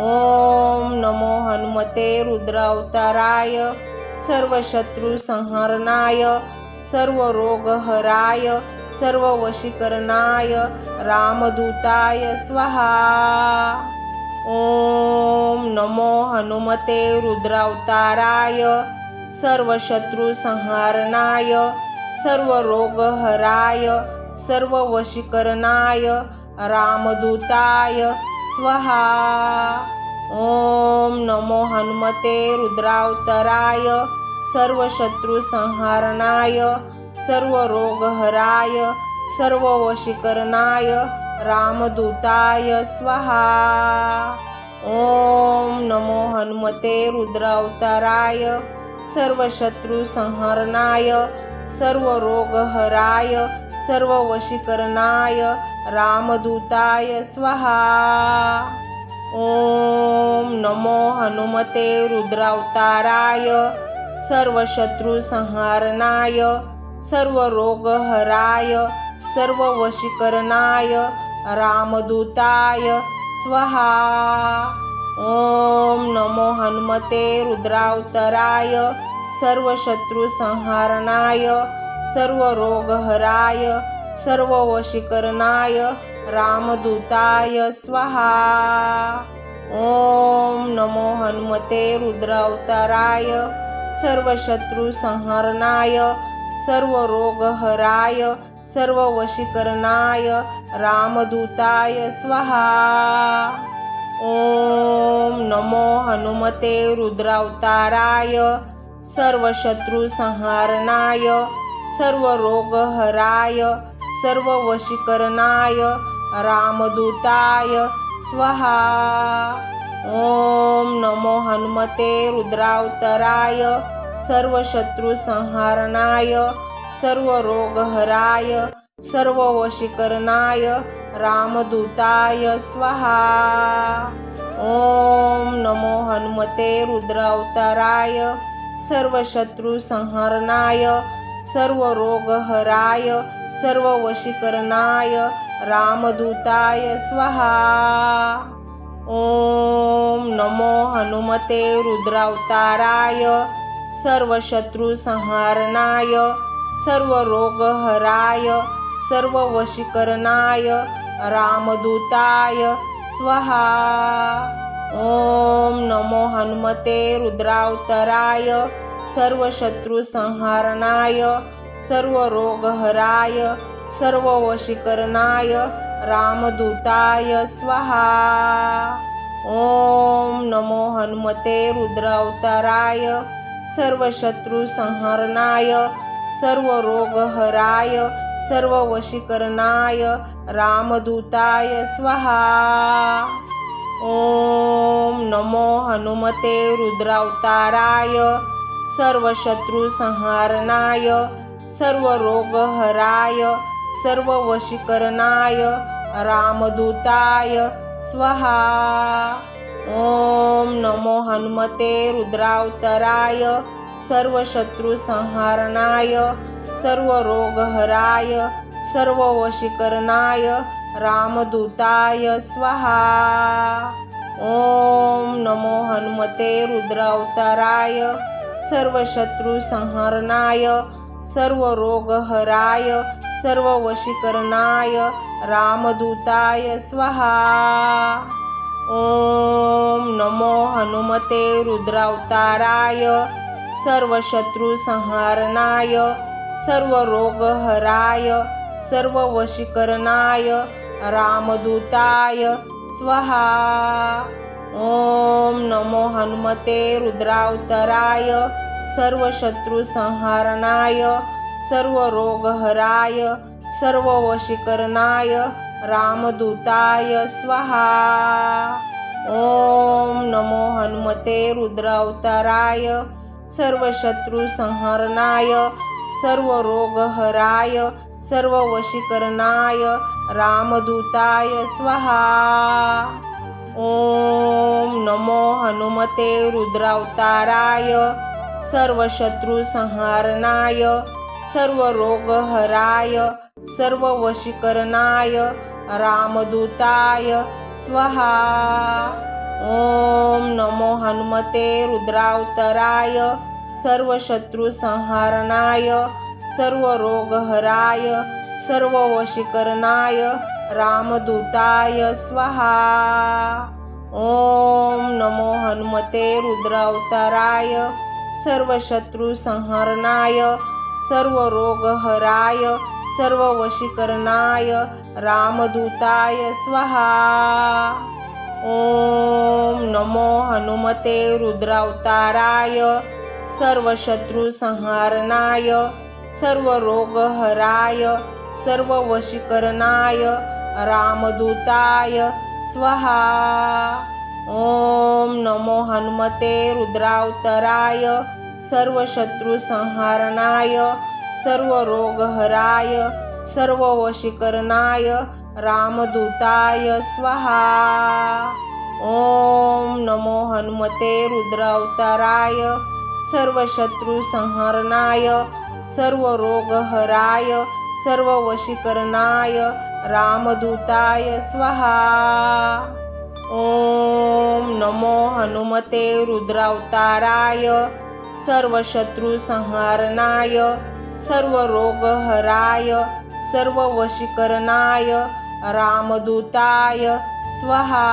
ओम नमो हनुमते रुद्रावताराय सर्व शत्रु संहारणाय सर्व रोगहराय सर्व वशीकरणाय रामदूताय स्वाहा। ओम नमो हनुमते रुद्रावताराय सर्व शत्रु संहारणाय सर्व रोगहराय सर्व वशीकरणाय रामदूताय स्वाहा। ओम नमो हनुमते रुद्रावताराय सर्व शत्रु संहारणाय सर्व रोगहराय सर्व वशीकरणाय रामदूताय स्वाहा। ओम नमो हनुमते रुद्रावताराय सर्व शत्रु संहारणाय सर्व रोगहराय सर्व वशीकरणाय रामदूताय स्वाहा। ओम नमो हनुमते रुद्रावताराय सर्व शत्रु संहारणाय सर्व रोगहराय सर्व वशीकरणाय रामदूताय स्वाहा। ओम नमो हनुमते रुद्रावताराय सर्व शत्रु संहारणाय सर्व रोगहराय सर्व वशीकरणाय रामदूताय स्वाहा। ओम नमो हनुमते रुद्रावताराय सर्व शत्रु संहारणाय सर्व रोगहराय सर्व वशीकरणाय रामदूताय स्वाहा। ओम नमो हनुमते रुद्रावताराय सर्व शत्रु संहारणाय सर्व रोगहराय सर्व वशीकरणाय रामदूताय स्वाहा। ओम नमो हनुमते रुद्रावताराय सर्व शत्रु संहारणाय सर्व रोगहराय सर्व वशीकरणाय रामदूताय स्वाहा। ओम नमो हनुमते रुद्रावताराय सर्व शत्रु संहारणाय सर्व रोगहराय सर्व वशीकरणाय रामदूताय स्वाहा। ओम नमो हनुमते रुद्रावताराय सर्व शत्रु संहारणाय सर्व रोगहराय सर्व वशीकरणाय रामदूताय स्वाहा। ओम नमो हनुमते रुद्रावताराय सर्व शत्रु संहारणाय सर्व रोगहराय सर्व वशीकरणाय रामदूताय स्वाहा। ओम नमो हनुमते रुद्रावताराय सर्व शत्रु संहारणाय सर्व रोगहराय सर्व वशीकरणाय रामदूताय स्वाहा। ओम नमो हनुमते रुद्रावताराय सर्व शत्रु संहारणाय सर्व रोगहराय सर्व वशीकरणाय रामदूताय स्वाहा। ओम नमो हनुमते रुद्रावताराय सर्व शत्रु संहारणाय सर्व रोगहराय सर्व वशीकरणाय रामदूताय स्वाहा। ओम नमो हनुमते रुद्रावताराय सर्व शत्रु संहारणाय सर्व रोगहराय सर्व वशीकरणाय रामदूताय स्वाहा। ओम नमो हनुमते रुद्रावताराय सर्व शत्रु संहारणाय सर्व रोगहराय सर्व वशीकरणाय रामदूताय स्वाहा। ओम नमो हनुमते रुद्रावताराय सर्व शत्रु संहारणाय सर्व रोगहराय सर्व वशीकरणाय रामदूताय स्वाहा। ओम नमो हनुमते रुद्रावताराय सर्व शत्रु संहारणाय सर्व रोगहराय सर्व वशीकरणाय रामदूताय स्वाहा। ओम नमो हनुमते रुद्रावताराय सर्व शत्रु संहारणाय सर्व रोगहराय सर्व वशीकरणाय रामदूताय स्वाहा। ओम नमो हनुमते रुद्रावताराय सर्व शत्रु संहारणाय सर्व रोगहराय सर्व वशीकरणाय रामदूताय स्वाहा। ओम नमो हनुमते रुद्रावताराय सर्व शत्रु संहारणाय सर्व रोगहराय सर्व वशीकरणाय रामदूताय स्वाहा। ओम नमो हनुमते रुद्रावताराय सर्व शत्रु संहारणाय सर्व रोगहराय सर्व वशीकरणाय रामदूताय स्वाहा। ओम नमो हनुमते रुद्रावताराय सर्व शत्रु संहारणाय सर्व रोगहराय सर्व वशीकरणाय रामदूताय स्वाहा। ओम नमो हनुमते रुद्रावताराय सर्व शत्रु संहारणाय सर्व रोगहराय सर्व वशीकरणाय रामदूताय स्वाहा। ओम नमो हनुमते रुद्रावताराय सर्व शत्रु संहारणाय सर्व रोगहराय सर्व वशीकरणाय रामदूताय स्वाहा।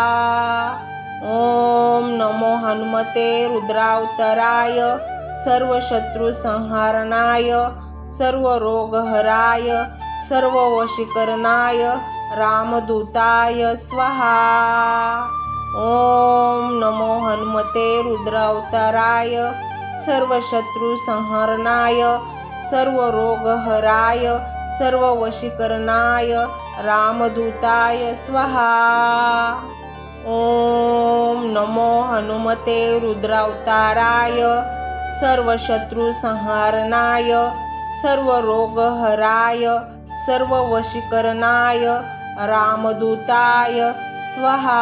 ओम नमो हनुमते रुद्रावताराय सर्व शत्रु संहारणाय सर्व रोगहराय सर्व वशीकरणाय रामदूताय स्वाहा। ओम नमो हनुमते रुद्रावताराय सर्व शत्रु संहारणाय सर्व रोगहराय सर्व वशीकरणाय रामदूताय स्वाहा। ओम नमो हनुमते रुद्रावताराय सर्व शत्रु संहारणाय सर्व रोगहराय सर्व वशीकरणाय रामदूताय स्वाहा।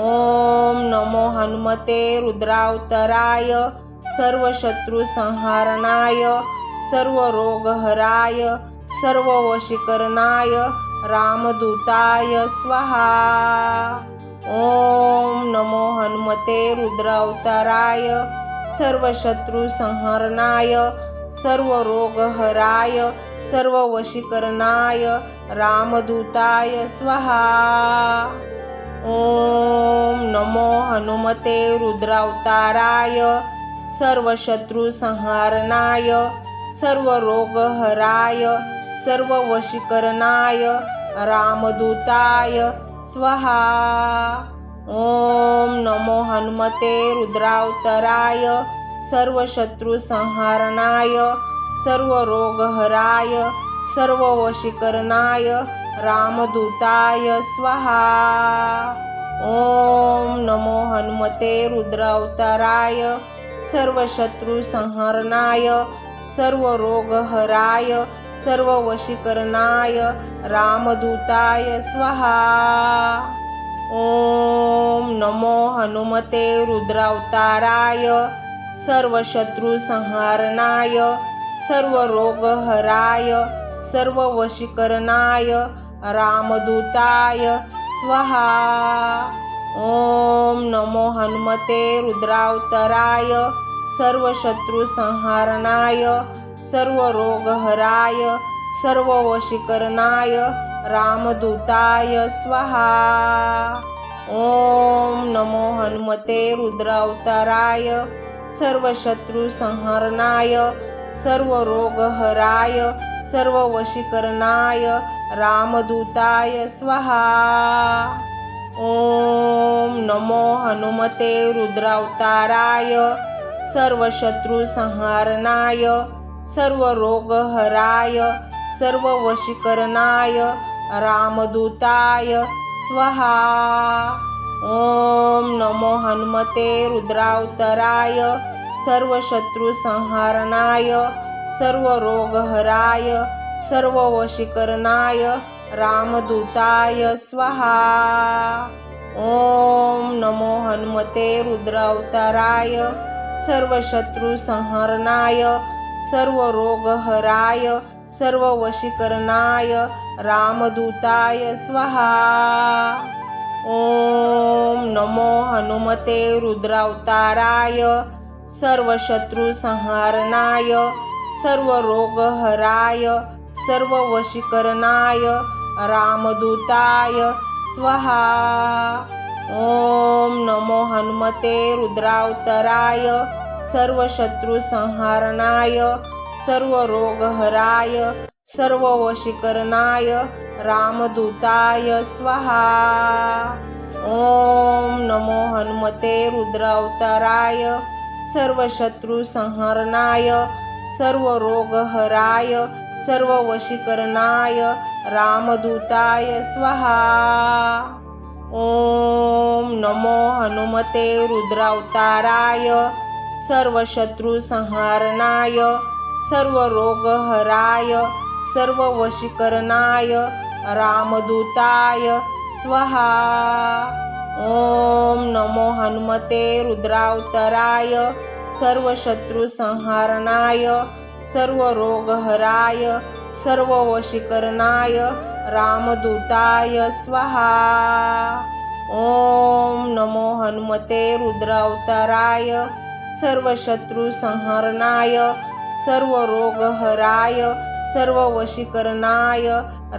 ओम नमो हनुमते रुद्रावताराय सर्व शत्रु संहारणाय सर्व रोगहराय सर्व वशीकरणाय रामदूताय स्वाहा। ओम नमो हनुमते रुद्रावताराय सर्व शत्रु संहारणाय सर्व रोगहराय सर्व वशीकरणाय रामदूताय स्वाहा। ओम नमो हनुमते रुद्रावताराय सर्व शत्रु संहारणाय सर्व रोगहराय सर्व वशीकरणाय रामदूताय स्वाहा। ओम नमो हनुमते रुद्रावताराय सर्व शत्रु संहारणाय सर्व रोगहराय सर्व वशीकरणाय रामदूताय स्वाहा। ओम नमो हनुमते रुद्रावताराय सर्व शत्रु संहरणाय सर्व रोगहराय सर्व वशीकरणाय रामदूताय स्वाहा। ओम नमो हनुमते रुद्रावताराय सर्व शत्रु संहारणाय सर्व रोगहराय सर्व वशीकरणाय रामदूताय स्वाहा। ओम नमो हनुमते रुद्रावताराय सर्व शत्रु संहारणाय सर्व रोगहराय सर्व वशीकरणाय रामदूताय स्वाहा। ओम नमो हनुमते रुद्रावताराय सर्व शत्रु संहरणाय सर्व रोगहराय सर्व वशीकरणाय रामदूताय स्वाहा। ओम नमो हनुमते रुद्रावताराय सर्व शत्रु संहारणाय सर्व रोगहराय सर्व वशीकरणाय रामदूताय स्वाहा। ओम नमो हनुमते रुद्रावताराय सर्व शत्रु संहारणाय सर्व रोगहराय सर्व वशीकरणाय रामदूताय स्वाहा। ओम नमो हनुमते रुद्रावताराय सर्व शत्रु संहरणाय सर्व रोगहराय सर्व वशीकरणाय रामदूताय स्वाहा। ओम नमो हनुमते रुद्रावताराय सर्व शत्रु संहारणाय सर्व रोगहराय सर्व वशीकरणाय रामदूताय स्वाहा। ओम नमो हनुमते रुद्रावताराय सर्व शत्रु संहारणाय सर्व रोगहराय सर्व वशीकरणाय रामदूताय स्वाहा। ओम नमो हनुमते रुद्रावताराय सर्व शत्रु संहरणाय सर्व रोगहराय सर्व वशीकरणाय रामदूताय स्वाहा। ओम नमो हनुमते रुद्रावताराय सर्व शत्रु संहारणाय सर्व रोगहराय सर्व वशीकरणाय रामदूताय स्वाहा। ओम नमो हनुमते रुद्रावताराय सर्व शत्रु संहारणाय सर्व रोगहराय सर्व वशीकरणाय रामदूताय स्वाहा। ओम नमो हनुमते रुद्रावताराय सर्व शत्रु संहरणाय सर्व रोगहराय सर्व वशीकरणाय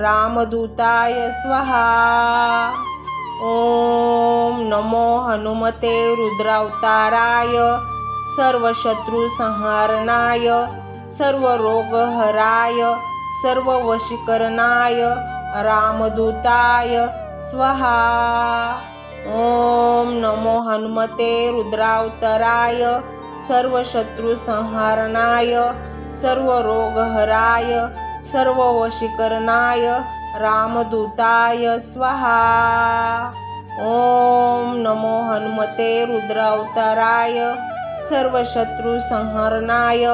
रामदूताय स्वाहा। ओम नमो हनुमते रुद्रावताराय सर्व शत्रु संहारणाय सर्व रोगहराय सर्व वशीकरणाय रामदूताय स्वाहा। ओम नमो हनुमते रुद्रावताराय सर्व शत्रु संहारणाय सर्व रोगहराय सर्व वशीकरणाय रामदूताय स्वाहा। ओम नमो हनुमते रुद्रावताराय सर्व शत्रु संहरणाय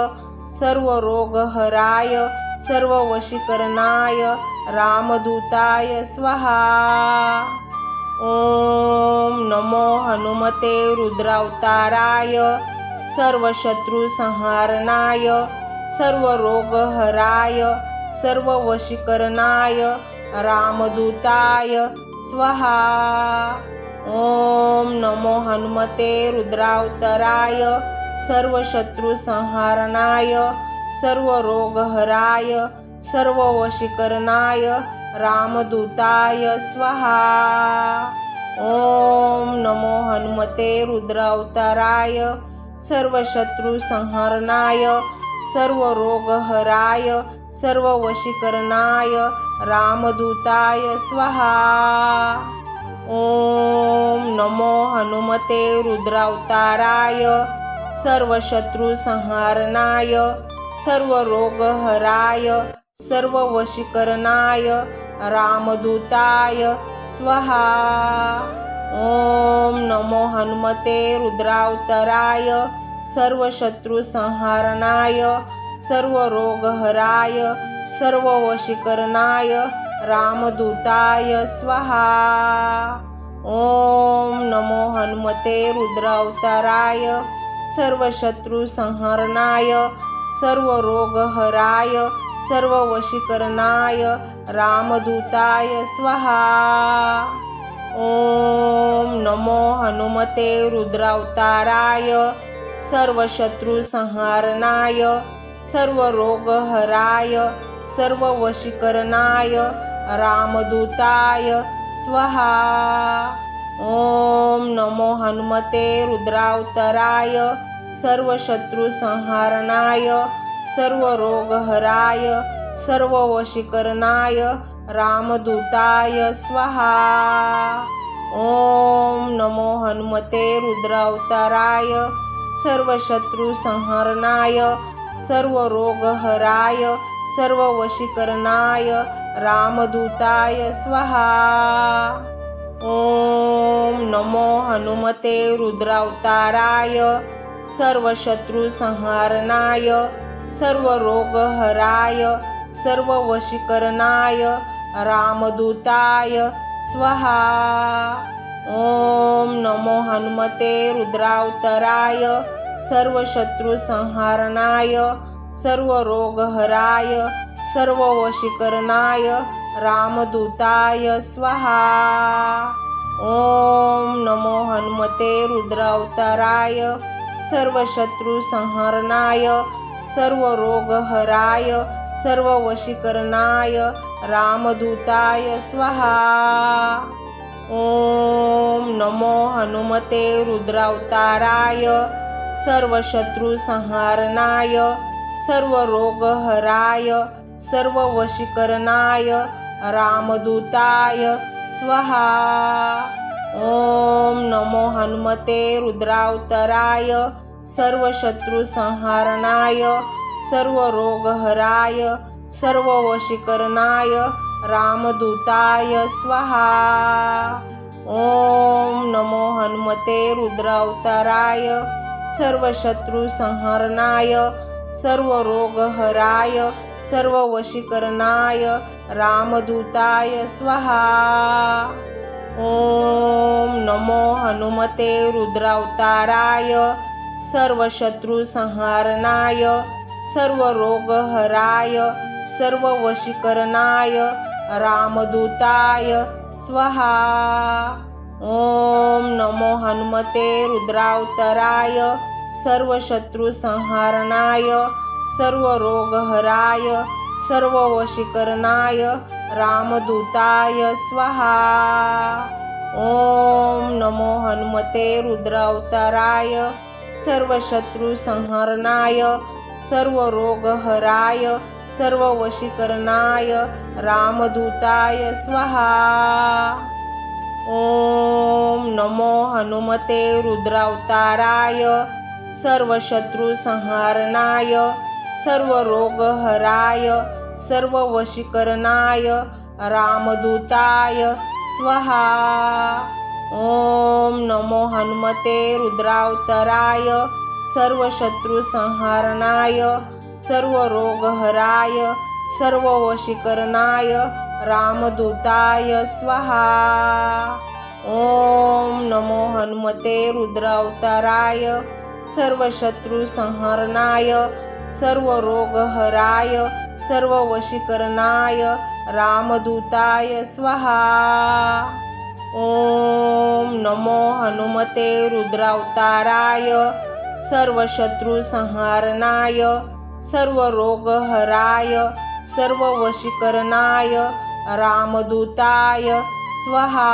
सर्व रोगहराय सर्व वशीकरणाय रामदूताय स्वाहा। ओम नमो हनुमते रुद्रावताराय सर्व शत्रु संहारणाय सर्व रोगहराय सर्व वशीकरणाय रामदूताय स्वाहा। ओम नमो हनुमते रुद्रावताराय सर्व शत्रु संहारणाय सर्व रोगहराय सर्व वशीकरणाय रामदूताय स्वाहा। ओम नमो हनुमते रुद्रावताराय सर्व शत्रु संहरणाय सर्व रोगहराय सर्व वशीकरणाय रामदूताय स्वाहा। ओम नमो हनुमते रुद्रावताराय सर्व शत्रु संहारणाय सर्व रोगहराय सर्व वशीकरणाय रामदूताय स्वाहा। ओम नमो हनुमते रुद्रावताराय सर्व शत्रु संहारणाय सर्व रोगहराय सर्व वशीकरणाय रामदूताय स्वाहा। ओम नमो हनुमते रुद्रावताराय सर्व शत्रु संहारणाय सर्व रोगहराय सर्व वशीकरणाय रामदूताय स्वाहा। ओम नमो हनुमते रुद्रावताराय सर्व शत्रु संहारणाय सर्व रोगहराय सर्व वशीकरणाय रामदूताय स्वाहा। ओम नमो हनुमते रुद्रावताराय सर्व शत्रु संहारणाय सर्व रोगहराय सर्व वशीकरणाय रामदूताय स्वाहा। ओम नमो हनुमते रुद्रावताराय सर्व शत्रु संहारणाय सर्व रोगहराय सर्व वशीकरणाय रामदूताय स्वाहा। ओम नमो हनुमते रुद्रावताराय सर्व शत्रु संहारणाय सर्व रोगहराय सर्व वशीकरणाय रामदूताय स्वाहा। ओम नमो हनुमते रुद्रावताराय सर्व शत्रु संहारणाय सर्व रोगहराय सर्व वशीकरणाय रामदूताय स्वाहा। ओम नमो हनुमते रुद्रावताराय सर्व शत्रु संहारणाय सर्व रोगहराय सर्व वशीकरणाय रामदूताय स्वाहा। ओम नमो हनुमते रुद्रावताराय सर्व शत्रु संहारणाय सर्व रोगहराय सर्व वशीकरणाय रामदूताय स्वाहा। ओम नमो हनुमते रुद्रावताराय सर्व शत्रु संहारणाय सर्व रोगहराय सर्व वशीकरणाय रामदूताय स्वाहा। ओम नमो हनुमते रुद्रावताराय सर्व शत्रु संहारणाय सर्व रोगहराय सर्व वशीकरणाय रामदूताय स्वाहा। ओम नमो हनुमते रुद्रावताराय सर्व शत्रु संहारणाय सर्व रोगहराय सर्व वशीकरणाय रामदूताय स्वाहा। ओम नमो हनुमते रुद्रावताराय सर्व शत्रु संहारणाय सर्व रोगहराय सर्व वशीकरणाय रामदूताय स्वाहा। ओम नमो हनुमते रुद्रावताराय सर्व शत्रु संहारणाय सर्व रोगहराय सर्व वशीकरणाय रामदूताय स्वाहा। ओम नमो हनुमते रुद्रावताराय सर्व शत्रु संहारणाय सर्व रोगहराय सर्व वशीकरणाय रामदूताय स्वाहा। ओम नमो हनुमते रुद्रावताराय सर्व शत्रु संहारणाय सर्व रोगहराय सर्व वशीकरणाय रामदूताय स्वाहा। ओम नमो हनुमते रुद्रावताराय सर्व शत्रु संहारणाय सर्व रोगहराय सर्व वशीकरणाय रामदूताय स्वाहा। ओम नमो हनुमते रुद्रावताराय सर्व शत्रु संहारणाय सर्व रोगहराय सर्व वशीकरणाय रामदूताय स्वाहा।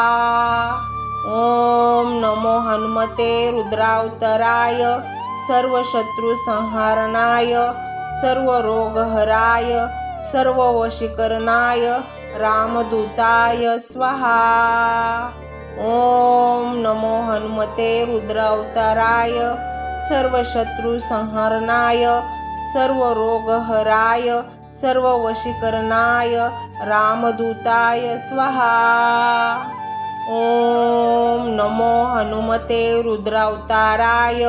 ओम नमो हनुमते रुद्रावताराय सर्व शत्रु संहारणाय सर्व रोगहराय सर्व वशीकरणाय रामदूताय स्वाहा। ओम नमो हनुमते रुद्रावताराय सर्व शत्रु संहारणाय सर्व रोगहराय सर्व वशीकरणाय रामदूताय स्वाहा। ओम नमो हनुमते रुद्रावताराय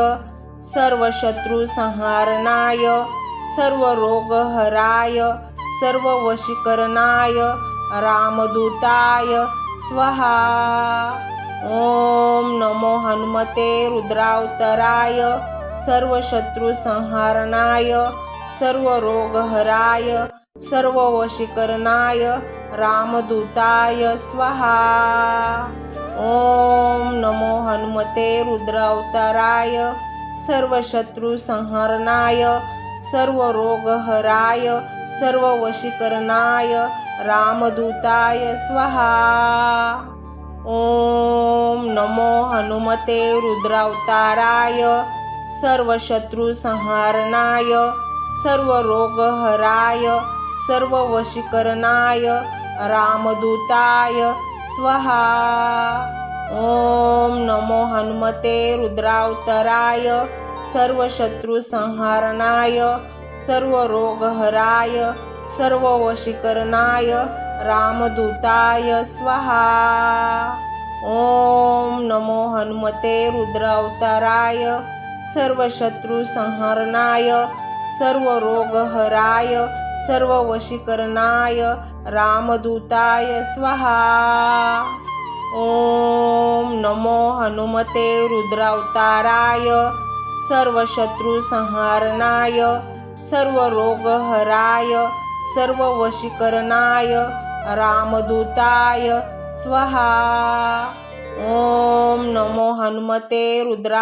सर्व शत्रु संहारणाय सर्व रोगहराय सर्व वशीकरणाय रामदूताय स्वाहा। ओम नमो हनुमते रुद्रावताराय सर्व शत्रु संहारणाय सर्व रोगहराय सर्व वशीकरणाय रामदूताय स्वाहा। ओम नमो हनुमते रुद्रावताराय सर्व शत्रु संहारणाय सर्व रोगहराय सर्व वशीकरणाय रामदूताय स्वाहा। ओम नमो हनुमते रुद्रावताराय सर्व शत्रु संहारणाय सर्व रोगहराय सर्व वशीकरणाय रामदूताय स्वाहा। ओम नमो हनुमते रुद्रावताराय सर्व शत्रु संहारणाय सर्व रोगहराय सर्व वशीकरणाय रामदूताय स्वाहा। ओम नमो हनुमते रुद्रावताराय सर्व शत्रु संहारणाय सर्व रोगहराय सर्व वशीकरणाय रामदूताय स्वाहा। ओम नमो हनुमते रुद्रावताराय सर्व शत्रु संहारणाय सर्व रोगहराय सर्व वशीकरणाय रामदूताय स्वाहा। ओम नमो हनुमते रुद्रा